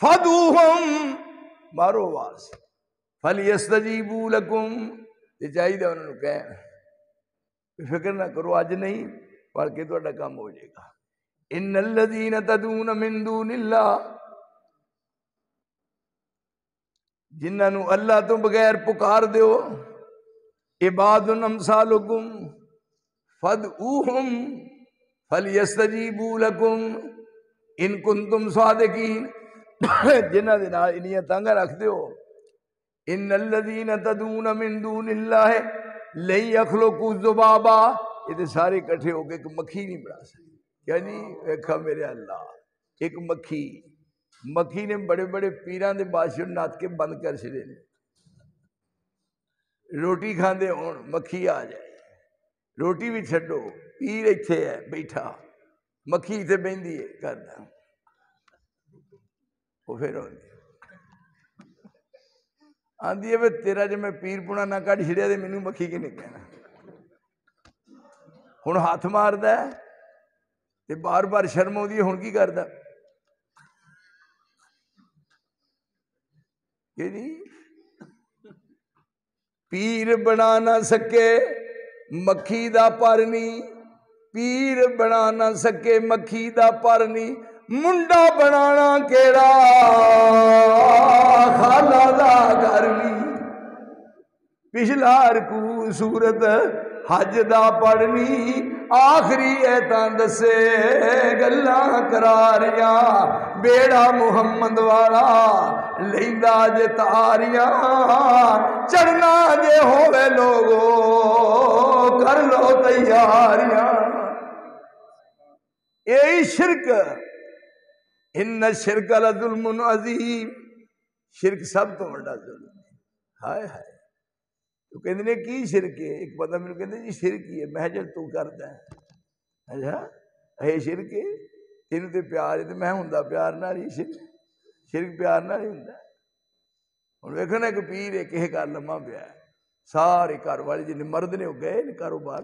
فدعوہم، مارو آواز، فلیستجیبوا لکم، یہ چاہیے انہوں نے کہنا فکر نہ کرو اج نہیں پڑھ کے تہاڈا کام ہو جائے گا. ان الذین تدعون من دون اللہ، جنہاں نو اللہ تو بغیر پکار دیو، عباد امثالکم فدعوہم فلیستجیبوا لکم ان کنتم صادقین، جنہاں دے نال انیاں تانگاں رکھ دیو. ان الذین تدعون من دون اللہ لن یخلقوا ذبابا، یہ تے سارے اکٹھے ہو کے ایک مکھی نہیں بنا سکتے. کیا جی ویکھا میرے اللہ، ایک مکھی نے بڑے بڑے پیراں دے بادشاہ نات کے بند کر چھڑے نے. روٹی کھاندے ہون مکھی آ جائے، روٹی بھی چھڈو، پیر ایتھے ہے بیٹھا، مکھی ایتھے بہندی ہے کردا، وہ پھر آندی ہے تیرا جے میں پیر پونا نہ کٹ چھڑیا تے مینوں مکھی کنے کہنا. ہن ہاتھ ماردا ہے تے بار بار شرم آؤندی ہے، ہن کی کردا کہ نہیں پیر بنا نہ سکے مکھی دا پر نہیں، پیر بنا نہ سکے مکھی دا پر نہیں، منڈا بنانا کیڑا خالہ دا گھر نہیں. پچھلا رکوع سورت حج دا پڑھنی، آخری ایتاں دسے گلاں کراریاں، بیڑا محمد والا لیندا جے تاریاں، چڑھنا جے ہووے لوگو کر لو تیاریاں. یہی شرک، ان الشرک لظلم عظیم، شرک سب تو بڑا ظلم ہے. ہائے ہائے، تو کہندے نے کی شرک ہے؟ ایک بندہ مینوں کہندا جی شرک ہی ہے. میں جڑ تو کردا ہے، اچھا اے شرک ہے تینوں تے پیار ہے تے میں ہوندا پیار نال ہی شرک پیار نال ہی ہوندا. ہن ویکھو نا ایک پیر ہے کہے گھر لمحہ پیا ہے، سارے گھر والے جن مرد نے ہو گئے کاروبار،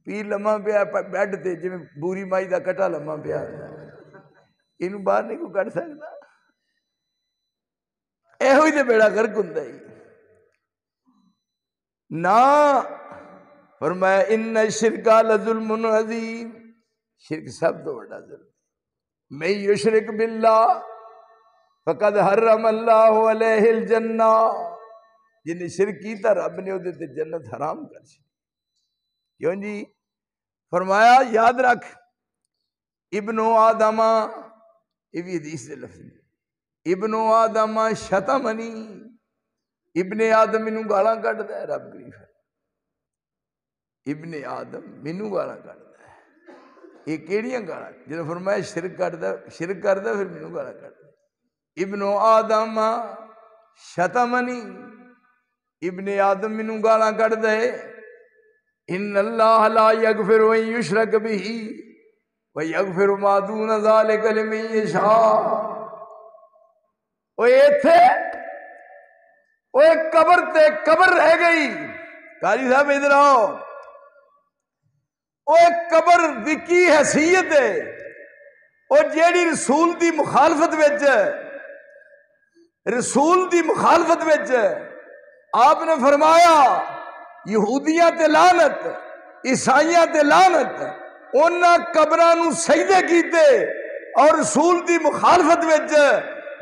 پیر لمحہ پیا بیڈ تے جویں بوری مائی دا کٹا لمحہ پیا، اینوں باہر نہیں کوئی کڈ سکدا. ایہو ہی تے بیڑا غرق ہوندا ہی نا. فرمایا ان الشرک لظلم عظیم، شرک سب تو بڑا ظلم. من یشرک باللہ فقد حرم اللہ علیہ الجنہ، جن نے شرک کیتا رب نے وہ تے جنت حرام کر چکی. کیوں جی؟ فرمایا یاد رکھ ابن آدم، یہ بھی حدیث دے لفظ، ابن آدم شتمنی، ابن آدم مینوں گالاں کڈدا ہے. رب کریم ابن آدم مینوں گالاں کڈدا ہے. یہ کیڑیاں گالاں؟ جدوں فرمایا شرک کردا پھر مینوں گالاں کڈدا. ابن آدم شتمنی، ابن آدم مینوں گالاں کڈدا ہے. ان اللہ لا یغفر ان یشرک بہ ویغفر ما دون ذلک لمن یشاء. اوے ایتھے اوے قبر تے قبر رہ گئی. قاری صاحب ادھر آؤ. اوے قبر دی کی حیثیت ہے؟ او جیڑی رسول دی مخالفت وچ آپ نے فرمایا یہودیاں تے لعنت، عیسائیاں تے لعنت، انہاں قبراں نو سجدے کیتے اور رسول دی مخالفت وچ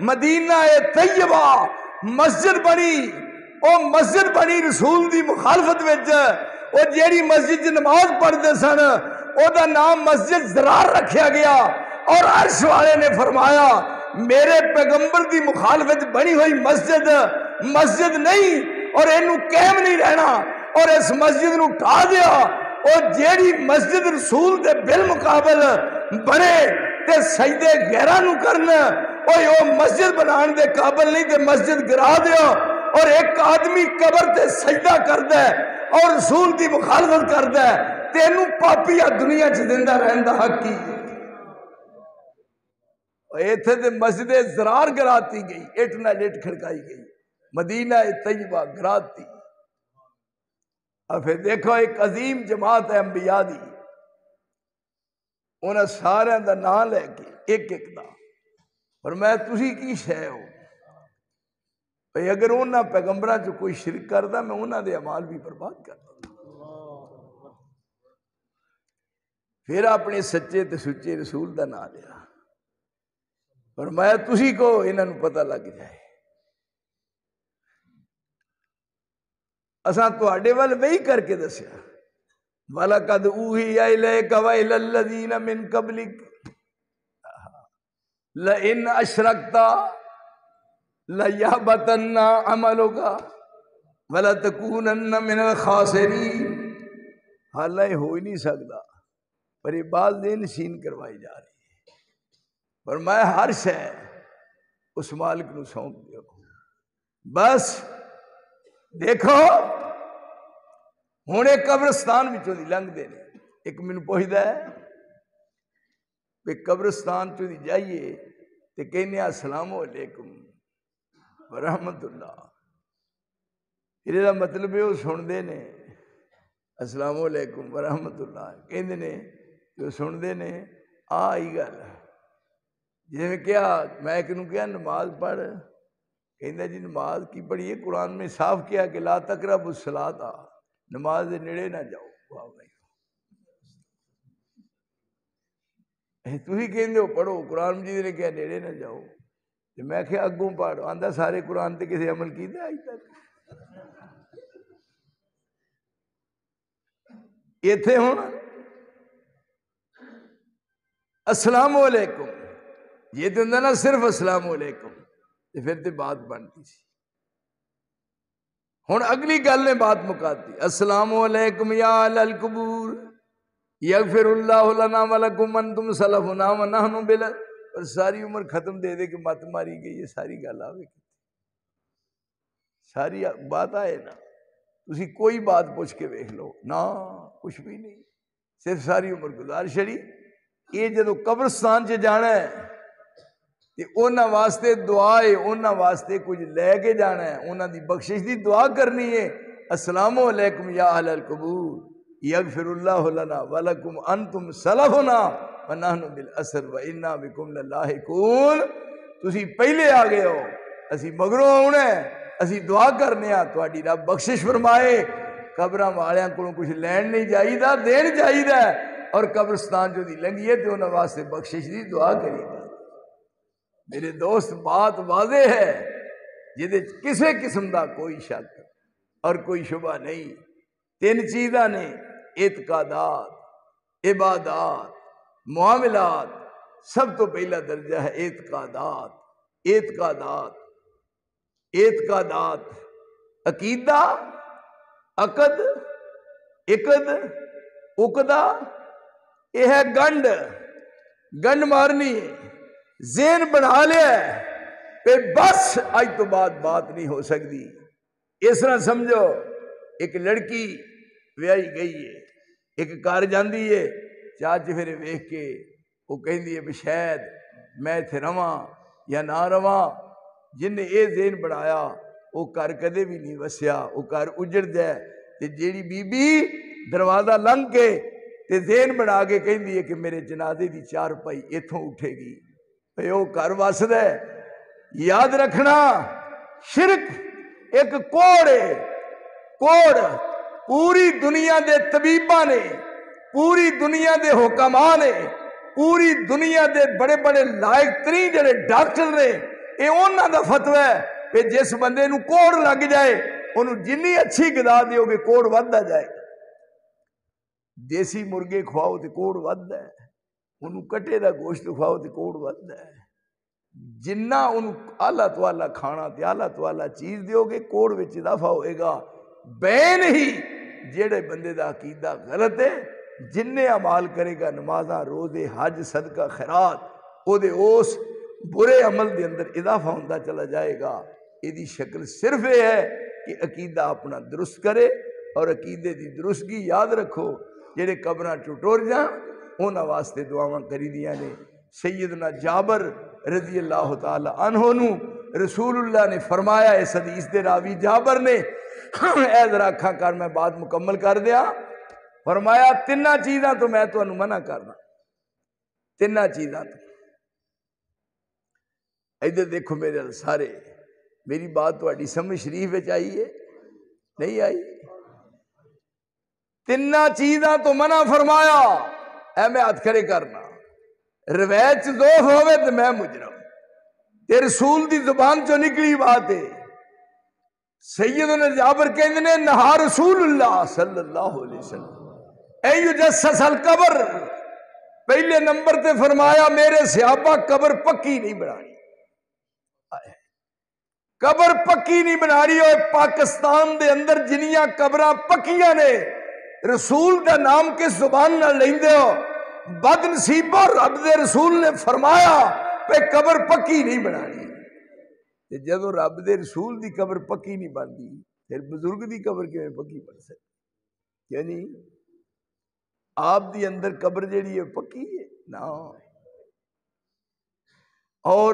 مدینہ طیبہ مسجد بنی. او مسجد بنی رسول دی مخالفت وچ. او جیڑی مسجد نماز پڑھتے سن او دا نام مسجد زرار رکھیا گیا، اور عرش والے نے فرمایا میرے پیغمبر دی مخالفت بنی ہوئی مسجد نہیں اور اینو قائم نہیں رہنا، اور اس مسجد نو ٹھا دیا. اور جیڑی مسجد رسول دے بالمقابل بنے تے سجدے غیراں نو کرنا، او مسجد بنان دے قابل نہیں تے مسجد گرا دیا. اور ایک آدمی قبر تے سجدہ کردا ہے اور رسول دی مخالفت کردا ہے، تینوں پاپی دنیا چ زندہ رہن دا حق کی؟ ایتھے تے مسجد زرار گراتی گئی، اٹ نہ اٹ کھڑکائی گئی، مدینہ طیبہ گراتی۔ اور پھر دیکھو ایک عظیم جماعت ہے انبیاء دی، انہاں سارے دا نام لے کے ایک ایک دا فرمایا تسی کی شے ہو بھئی اگر انہاں پیغمبراں چ کوئی شرک کردا میں انہاں دے اعمال بھی برباد کر دوں۔ پھر اپنے سچے تے سچے رسول دا نام لیا، فرمایا تسی کو انہاں نوں پتہ لگ جائے اساں تواڈے ول وہی کر کے دسیا، وَلَقَدْ أُوحِيَ إِلَيْكَ وَإِلَى الَّذِينَ مِن قَبْلِكَ لَئِنْ أَشْرَكْتَ لَيَحْبَطَنَّ عَمَلُكَ وَلَتَكُونَنَّ مِنَ الْخَاسِرِينَ۔ حالانکہ ہو ہی نہیں سکتا، پر یہ بات دین سین کروائی جا رہی ہے۔ فرمایا ہر شے اس مالک نو سونپ دیو، بس دیکھو ہوں ایک قبرستان وچوں دی لنگ دے نے، ایک مینوں پوچھدا ہے کہ قبرستان چوں دی جائیے تے کہنے السلام علیکم ورحمت اللہ، یہ دا مطلب ہے وہ سن دے نے السلام علیکم ورحمت اللہ کہندے نے، جو سن دے نے آئی گل جی میں کیا میں ایک نوں کیا نماز پڑھ، کہندا جی نماز کی پڑھی ہے، قرآن میں صاف کیا کہ لا تقربوا الصلاۃ، نماز دے نیڑے نہ جاؤ۔ واہ بھائی تھی کہندے ہو پڑھو، قرآن مجید نے کیا نیڑے نہ جاؤ، میں کہ اگوں پڑھ، آندا سارے قرآن تے کسی عمل کیتا اج تک؟ ایتھے ہن السلام علیکم یہ تو ہوندا نا صرف السلام علیکم، تے پھر تے بات بنتی سی۔ ہن اگلی گل نے بات مکاتی، السلام علیکم یا اہل القبور یغفر اللہ لنا ولکم انتم سلفنا ونحن بل، اور ساری عمر ختم دے دے کہ مت ماری گئی، یہ ساری گل آوے، ساری بات آئے نا، تسی کوئی بات پوچھ کے ویکھ لو نا، کچھ بھی نہیں، صرف ساری عمر گزار چھڑی۔ یہ جدو قبرستان چ جانا ہے تے انہاں واسطے دعا ہے، انہاں واسطے کچھ لے کے جانا ہے، انہاں دی بخشش دی دعا کرنی ہے، السلام علیکم یا اہل القبور یغفر اللہ لنا ولکم انتم سلفنا ونحن بالاسر وانا بکم للاحقون۔ تسی پہلے آ گئے ہو، اسی مگروں آنا ہے، اسی دعا کرنے ہاں تہاڈی رب بخشش فرمائے۔ قبراں والیاں کولوں کچھ لین نہیں چاہیدا، دین چاہیدا، اور قبرستان جو دی لنگی ہے تے انہاں واسطے بخشش دی دعا کری۔ میرے دوست بات واضح ہے جہدے کسے قسم دا کوئی شک اور کوئی شبہ نہیں۔ تین چیزاں نے، اعتقادات، عبادات، معاملات۔ سب تو پہلا درجہ ہے اعتقادات، اعتقادات، اعتقادات، عقیدہ، عقد، عقد، عقدہ، یہ ہے گنڈ، گنڈ مارنی ہے، ذہن بنا لیا ہے پہ بس آج تو بات نہیں ہو سکتی۔ اس طرح سمجھو ایک لڑکی ویائی گئی ہے، ایک گھر جاندی ہے، چاچ پھر ویکھ کے وہ کہندی ہے بھی شاید میں ایتھے رواں یا نہ رواں۔ جن نے یہ ذہن بنایا وہ گھر کدے بھی نہیں وسیا، وہ گھر اجڑ جائے۔ تے جیڑی بی بی دروازہ لنگ کے تے ذہن بنا کے کہندی ہے کہ میرے جنازے دی چارپائی ایتھوں اٹھے گی، بھئی وہ گھر وسدا ہے۔ یاد رکھنا شرک ایک کوڑ ہے، کوڑ پوری دنیا دے طبیباں نے، پوری دنیا دے حکماں نے، پوری دنیا دے بڑے بڑے لائق ترین جڑے ڈاکٹر نے، یہ انہاں دا فتوی ہے کہ جس بندے نو کوڑ لگ جائے انہوں جنی اچھی غذا دیو گے کوڑ وددا جائے۔ دیسی مرغے کھواؤ تے کوڑ وددا ہے، انہوں کٹے دا گوشت کھواؤ تے کوڑ وددا ہے۔ جنہ انہوں آلہ تو آلہ کھانا تے آلہ تو آلہ چیز دیو گے کوڑ وچ اضافہ ہوئے گا۔ بین ہی جیڑے بندے دا عقیدہ غلط ہے، جننے عمال کرے گا، نمازاں، روزے، حج، صدقہ، خیرات، او دے اس برے عمل دے اندر اضافہ ہوندہ چلا جائے گا۔ یہ شکل صرف یہ ہے کہ عقیدہ اپنا درست کرے، اور عقیدے دی درستگی یاد رکھو جڑے قبراں ٹر جان انہاں واسطے دعاواں کری دیاں نے۔ سیدنا جابر رضی اللہ تعالی عنہ نو رسول اللہ نے فرمایا، اس حدیث دے راوی جابر نے، اے ذرا اکھاں کر میں بات مکمل کر دیا، فرمایا تیناں چیزاں تو میں تانوں منع کرنا، تیناں چیزاں تو۔ ادھر دیکھو میرے سارے، میری بات تہاڈی سمجھ شریف وچ آئی ہے نہیں آئی؟ تیناں چیزاں تو منع فرمایا، اے میں ہاتھ کھڑے کرنا، روایت چ ضعف ہوئے تو میں مجرم، تے رسول دی زبان چو نکلی بات ہے۔ سیدنا جابر کہندے نے نہا رسول اللہ صلی اللہ علیہ وسلم اے یجسس القبر، پہلے نمبر تے فرمایا میرے صحابہ قبر پکی نہیں بنانی، قبر پکی نہیں بنا رہی۔ اور پاکستان دے اندر جنیاں قبراں پکیاں نے، رسول دا نام کس زبان نہ لیندے ہو؟ بد نصیبو، رب دے رسول نے فرمایا پہ قبر پکی نہیں بنانی، جدو رب دے رسول دی قبر پکی نہیں بنتی پھر بزرگ دی قبر کیویں پکی بن سکتی؟ یعنی آپ دی اندر قبر جیڑی ہے پکی ہے نا۔ اور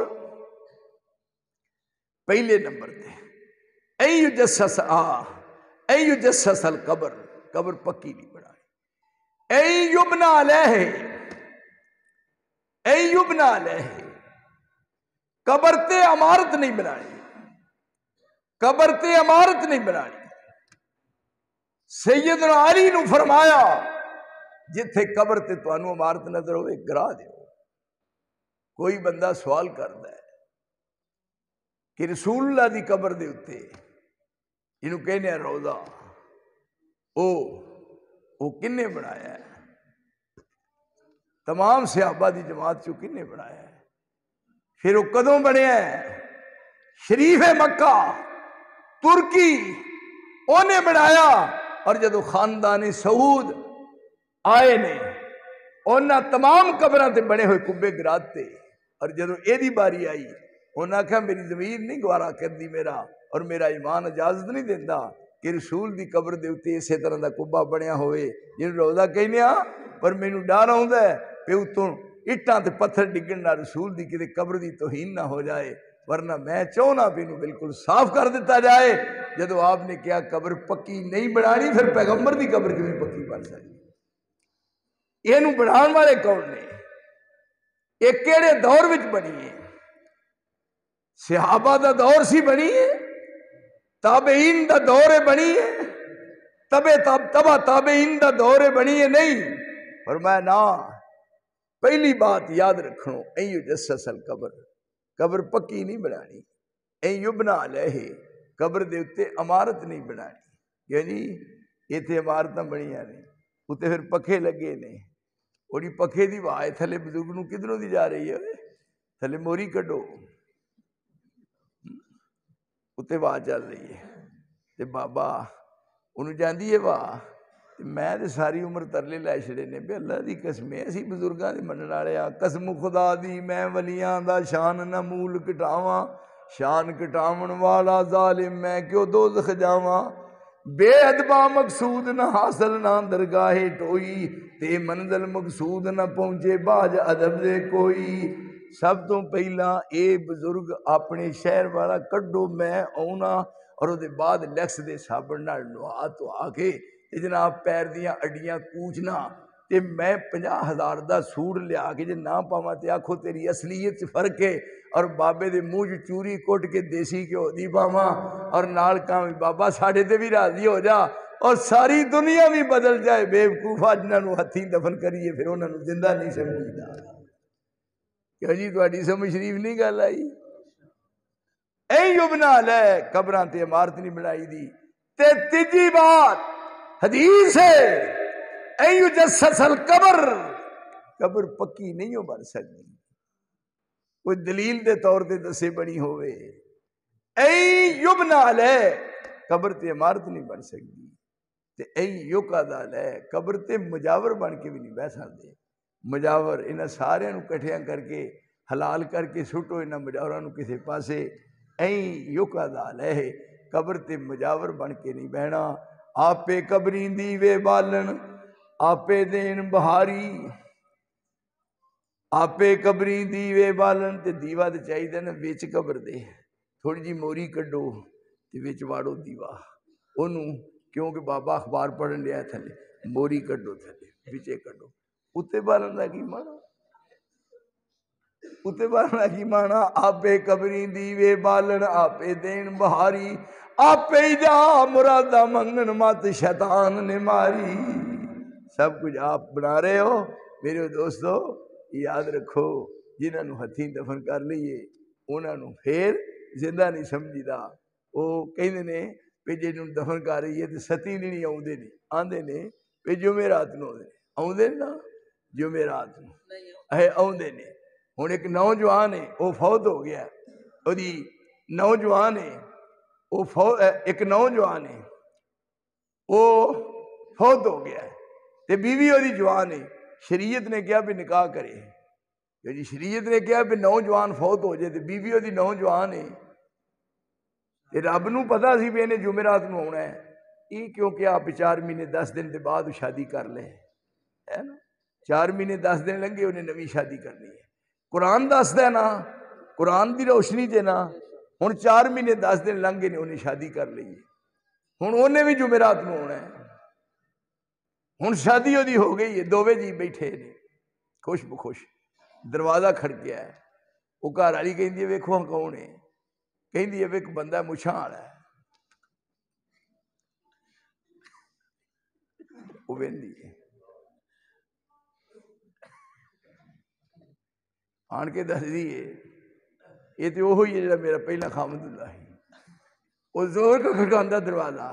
پہلے نمبر تے اے یجسس القبر، قبر پکی نہیں بنائی۔ اے یبنا علیہ، اے یبنا علیہ، قبر تے عمارت نہیں بنانی، قبر تے عمارت نہیں بنانی۔ سیدنا علی نو فرمایا جتھے قبر تے تانوں عمارت نظر ہوئے گرا دیو۔ کوئی بندہ سوال کردا ہے کہ رسول اللہ دی قبر دے اتے جنہوں کہنے ہیں روضہ، او کنے بنایا ہے؟ تمام صحابہ دی جماعت چو کنے بنایا ہے؟ پھر وہ کدوں بنے ہیں؟ شریف مکہ ترکی انہیں بنایا، اور جدو خاندان سعود آئے نے انہاں تمام قبراں تے بنے ہوئے کبے گراتے، اور جدو ایدی باری آئی انہاں کہا میری زمین نہیں گوارا کر دی میرا، اور میرا ایمان اجازت نہیں دیندہ کہ رسول دی قبر دے اتے اسی طرح دا کبا بنیا ہوئے جن روضہ کہنے ہاں، پر مینوں ڈر آوندا ہے پہ اتوں اٹھاں تے پتھر ڈگن نہ رسول دی کدے قبر دی توہین نہ ہو جائے، ورنہ میں چاہنا بھی انہوں بالکل صاف کر دیتا جائے۔ جدو آپ نے کیا قبر پکی نہیں بنانی، پھر پیغمبر دی قبر کیوں پکی بن سکتی؟ یہ بنان والے کون نے؟ یہ کیڑے دور وچ بنی ہے؟ صحابہ دا دور سی بنی ہے؟ تابعین دا دور بنی ہے؟ تبا تابعین دا دور بنی ہے؟ نہیں۔ فرمایا نا، پہلی بات یاد رکھو، اے یجسس القبر، قبر پکی نہیں بنانی۔ اے یبنا علیہ، قبر دے اتے عمارت نہیں بنانی، یعنی ایتھے عمارتاں بنیاں نے، اتے پھر پکھے لگے نے، اوڑی پکھے دی واہ تھلے بزرگ نو کدھروں دی جا رہی ہے؟ تھلے موری کڈو، اتے واہ چل رہی ہے، تے بابا انہوں جاندی ہے واہ، میں تے ساری عمر ترلے لے چھڑے نے بے اللہ دی قسم ہے اسی بزرگاں دے منن والے آ، قسم خدا دی میں ولیاں دا شان نہ مول کٹاواں، شان کٹاون والا ظالم میں کیوں دوزخ جاواں، بے ادبا مقصود نہ حاصل نہ درگاہ ٹوئی، تے منزل مقصود نہ پہنچے باج ادب دے کوئی۔ سب تو پہلا اے بزرگ اپنے شہر والا کڈو میں آنا، اور وہ دے بعد لیکس دے صابن نال نوا تو آکے جناب پیر دیاں اڈیاں کوچنا، تے میں 50,000 دا سوٹ لیا کے جے نہ پاواں تے آکھو تیری اصلیت فرق ہے، اور بابے دے منہ چوری کٹ کے دیسی گھیو دی پاواں، اور نال کہاں بابا ساڈے تے بھی راضی ہو جا، اور ساری دنیا بھی بدل جائے۔ بے وقوفا جنہاں نو ہتھیں دفن کریے پھر انہاں نو زندہ نہیں سمجھدا۔ کیا جی تہاڈی سمجھ شریف نہیں گل آئی؟ اے یبنا علیہ، قبراں تے عمارت نہیں بنائی دی۔ تے تیجی بات حدیث ہے اے یجسس القبر، قبر پکی نہیں ہو بن سکتی، کوئی دلیل دے طور تے دسے بنی ہوئے۔ اے یبنا علیہ، قبر تے عمارت نہیں بن سکتی، تے اے یقعد علیہ، قبر تے مجاور بن کے بھی نہیں بہ سکتے۔ مجاور انہاں سارے نو کٹھیاں کر کے حلال کر کے سٹو انہاں مجاوراں نو کسے پاسے۔ اے یقعد علیہ، قبر تے مجاور بن کے نہیں بہنا۔ آپے قبریں دیوے بالن، آپے دین بہاری، ਆਪੇ ਕਬਰੀ ਦੀਵੇ ਬਾਲਣ, ਤੇ ਦੀਵਾ ਤੇ ਚਾਹੀਦਾ ਨਾ ਵਿੱਚ ਕਬਰ ਦੇ, ਥੋੜੀ ਜੀ ਮੋਰੀ ਕੱਢੋ ਤੇ ਵਿੱਚ ਵਾੜੋ ਦੀਵਾ ਉਹਨੂੰ, ਕਿਉਂਕਿ ਬਾਬਾ ਅਖਬਾਰ ਪੜ੍ਹਨ ਡਿਆ ਥੱਲੇ, ਮੋਰੀ ਕੱਢੋ ਥੱਲੇ ਵਿੱਚੇ ਕੱਢੋ, ਉੱਤੇ ਬਾਲਣ ਦਾ ਕੀ ਮਾਣਾ, ਉੱਤੇ ਬਾਲਣ ਦਾ ਕੀ ਮਾਣਾ। ਆਪੇ ਕਬਰੀ ਦੀਵੇ ਬਾਲਣ, ਆਪੇ ਦੇਣ ਬਹਾਰੀ, ਆਪੇ ਹੀ ਜਾ ਮੁਰਾਦਾ ਮੰਗਣ, ਮਤ ਸ਼ੈਤਾਨ ਨੇ ਮਾਰੀ। سب کچھ آپ بنا رہے ہو میرے دوستو، یاد رکھو جنہوں نے ہتھی دفن کر لیے انہوں نے پھر زندہ نہیں سمجھی دا، وہ کہندے نے کہ جنہوں دفن کر رہی ہے تو ستی نہیں آؤندے نے، آندے نے کہ جمعرات نو آؤندے نا، جمعرات نو اے آؤندے نے۔ ہن ایک نوجوان ہے وہ فوت ہو گیا، اودی نوجوان ہے وہ ایک نوجوان ہے وہ فوت ہو گیا ہے تے بیوی وہی جوان ہے، شریعت نے کیا بھی نکاح کرے، جی شریعت نے کیا بھی نوجوان فوت ہو جائے تے بیوی وہی نوجوان ہے، تے رب نو پتا سی بھی انہیں جمعرات نو ہونا ہے، یہ کیونکہ آپ 4 مہینے 10 دن دے بعد شادی کر لے ہے نا، 4 مہینے 10 دن لنگے انہیں نوی شادی کرنی ہے۔ قرآن دسدا ہے نا، قرآن دی روشنی تے نا، ہن 4 مہینے 10 دن لنگے نے انہیں شادی کر لی ہے، ہن انہیں بھی جمعرات نو ہونا ہے۔ ہن شادی ہوتی ہو گئی ہے، دوویں جی بیٹھے نے خوش بخوش، دروازہ کھڑکیا ہے، وہ گھر والی کہندی ہے ویکھو ہن کون ہے، کہندی ہے ایک بندہ مچھاں والا ہے، وہ ویندی ہے آن کے دسدی ہے یہ تو وہی ہے جڑا میرا پہلا خامد اللہ ہے، وہ زور کا کھڑکاندا دروازہ،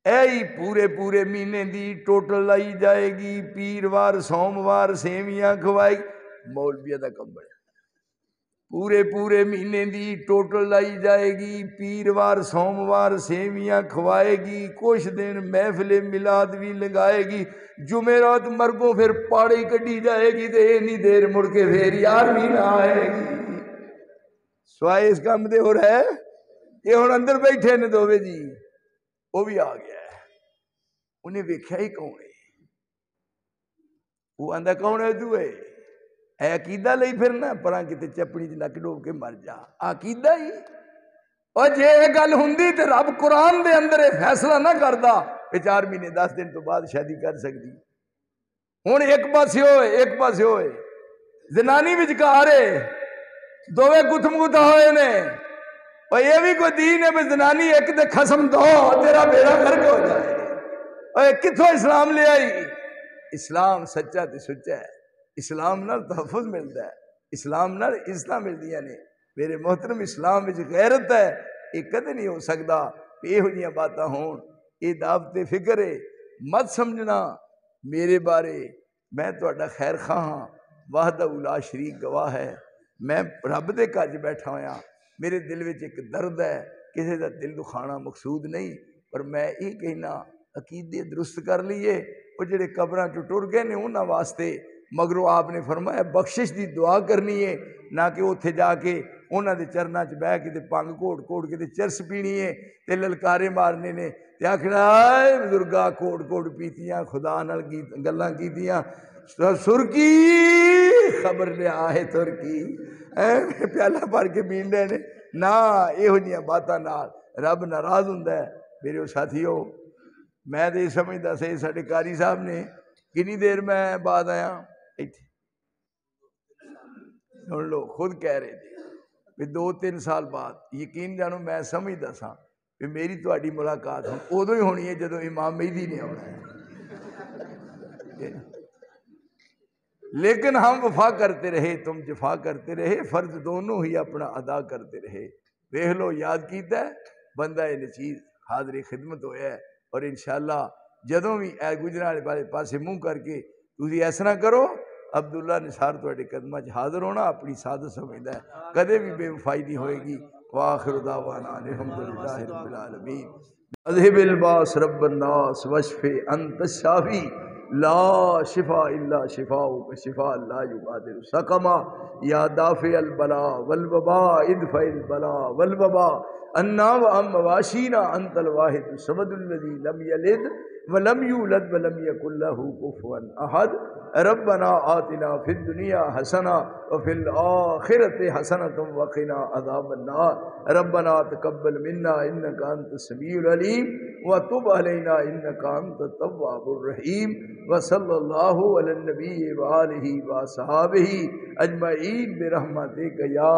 اے پورے پورے مہینے دی ٹوٹل لائی جائے گی، پیروار سوموار سیویاں کھوائے گی، مولویہ دا کمبل، پورے پورے مہینے دی ٹوٹل لائی جائے گی، پیروار سوموار سیویاں کھوائے گی، کچھ دن محفل میلاد بھی لگائے گی، جمعرات مرگوں پھر پاڑی کڈی جائے گی، تے اتنی دیر مڑ کے پھر 11ویں نہ آئے گی، سوائے اس کام دے ہو رہا ہے، یہ ہن اندر بیٹھے نے دوویں جی، وہ بھی آ گیا ہے، انہیں ویکھیا ہی کون ہے، وہ آندا کون ہے تو ہے، اے عقیدہ لئی پھرنا پراں کتے چپڑی چ نک ڈوب کے مر جا، عقیدہ ہی، اور جے یہ گل ہوندی تے رب قرآن دے اندر فیصلہ نہ کردا کہ 4 مہینے 10 دن تو بعد شادی کر سکتی، ہن ایک پاسے ہوئے زنانی وچکار ہے، دوویں گتھم گتھا ہوئے نے، اور یہ بھی کوئی دین ہے بھی زنانی ایک دے خسم دو تیرا بیڑا غرق ہو جائے، اور کتھوں اسلام لے آئی، اسلام سچا تے سچا ہے، اسلام نال تحفظ ملتا ہے، اسلام نال عزتاں ملدیاں نے، میرے محترم اسلام وچ غیرت ہے، یہ کدے نہیں ہو سکدا کہ یہو جیاں باتاں ہون، یہ دعوت فکر ہے، مت سمجھنا میرے بارے میں تہاڈا خیر خواہ ہاں، وحدہ لا شریک گواہ ہے، میں رب دے گھر بیٹھا ہویا، میرے دل وچ ایک درد ہے، کسی دا دل دکھانا مقصود نہیں، پر میں یہ کہنا عقیدے درست کر لیے، وہ جڑے قبراں چ ٹر گئے نے انہاں واسطے، مگروں آپ نے فرمایا بخشش دی دعا کرنی ہے، نہ کہ اتھے جا کے انہاں دے چرناں چ بیٹھ کے تے پنگ کوڑ کوڑ کے تے چرس پینی ہے تے للکارے مارنے نے تے آکھنا اے بزرگا کوڑ کوڑ پیتیاں خدا نال گلاں کیتیاں، سرکی خبر لیا ہے ترکی، پیالہ بھر کے پینڈے نے، نہ یہو جیاں باتاں نال رب ناراض ہوندا ہے۔ میرے ساتھیو میں تو یہ سمجھدا سی ساڈے قاری صاحب نے کنی دیر میں بعد آیا ایتھے، سن لو خود کہہ رہے تھے کہ 2-3 سال بعد، یقین جانو میں سمجھدا سا کہ میری تہاڈی ملاقات ادو ہی ہونی ہے جدو امام مہدی نے آنا ہے، لیکن ہم وفا کرتے رہے، تم جفا کرتے رہے، فرض دونوں ہی اپنا ادا کرتے رہے، دیکھ لو یاد کیتا ہے بندہ یہ چیز حاضر خدمت ہویا ہے، اور انشاءاللہ جدوں بھی اے گجران والے والے پاسے منہ کر کے تسی ایسا نہ کرو، عبداللہ نثار تواڈے قدماں چ حاضر ہونا اپنی سعادت سمجھدا ہے، کدے بھی بے وفائی نہیں ہوئے گی۔ وآخر دعوانا الحمدللہ رب العالمین۔ اذهب الباس رب الناس واشف انت الشافی لا شفاء الا شفاؤک شفاء لا یغادر سقما، یا دافع البلاء والوباء ادفع البلاء والوباء عنا وعن مواشینا، انت الواحد الصمد الذی لم یلد ولم یولد ولم یکن له کفوا احد ربنا آتنا فی الدنیا حسنہ وفی الآخرۃ حسنۃ وقنا عذاب النار ربنا تقبل منا انک انت السمیع العلیم وتب علینا انک انت التواب الرحیم وصلی اللہ علی النبی وآلہ وصحابہ اجمعین برحمتک یا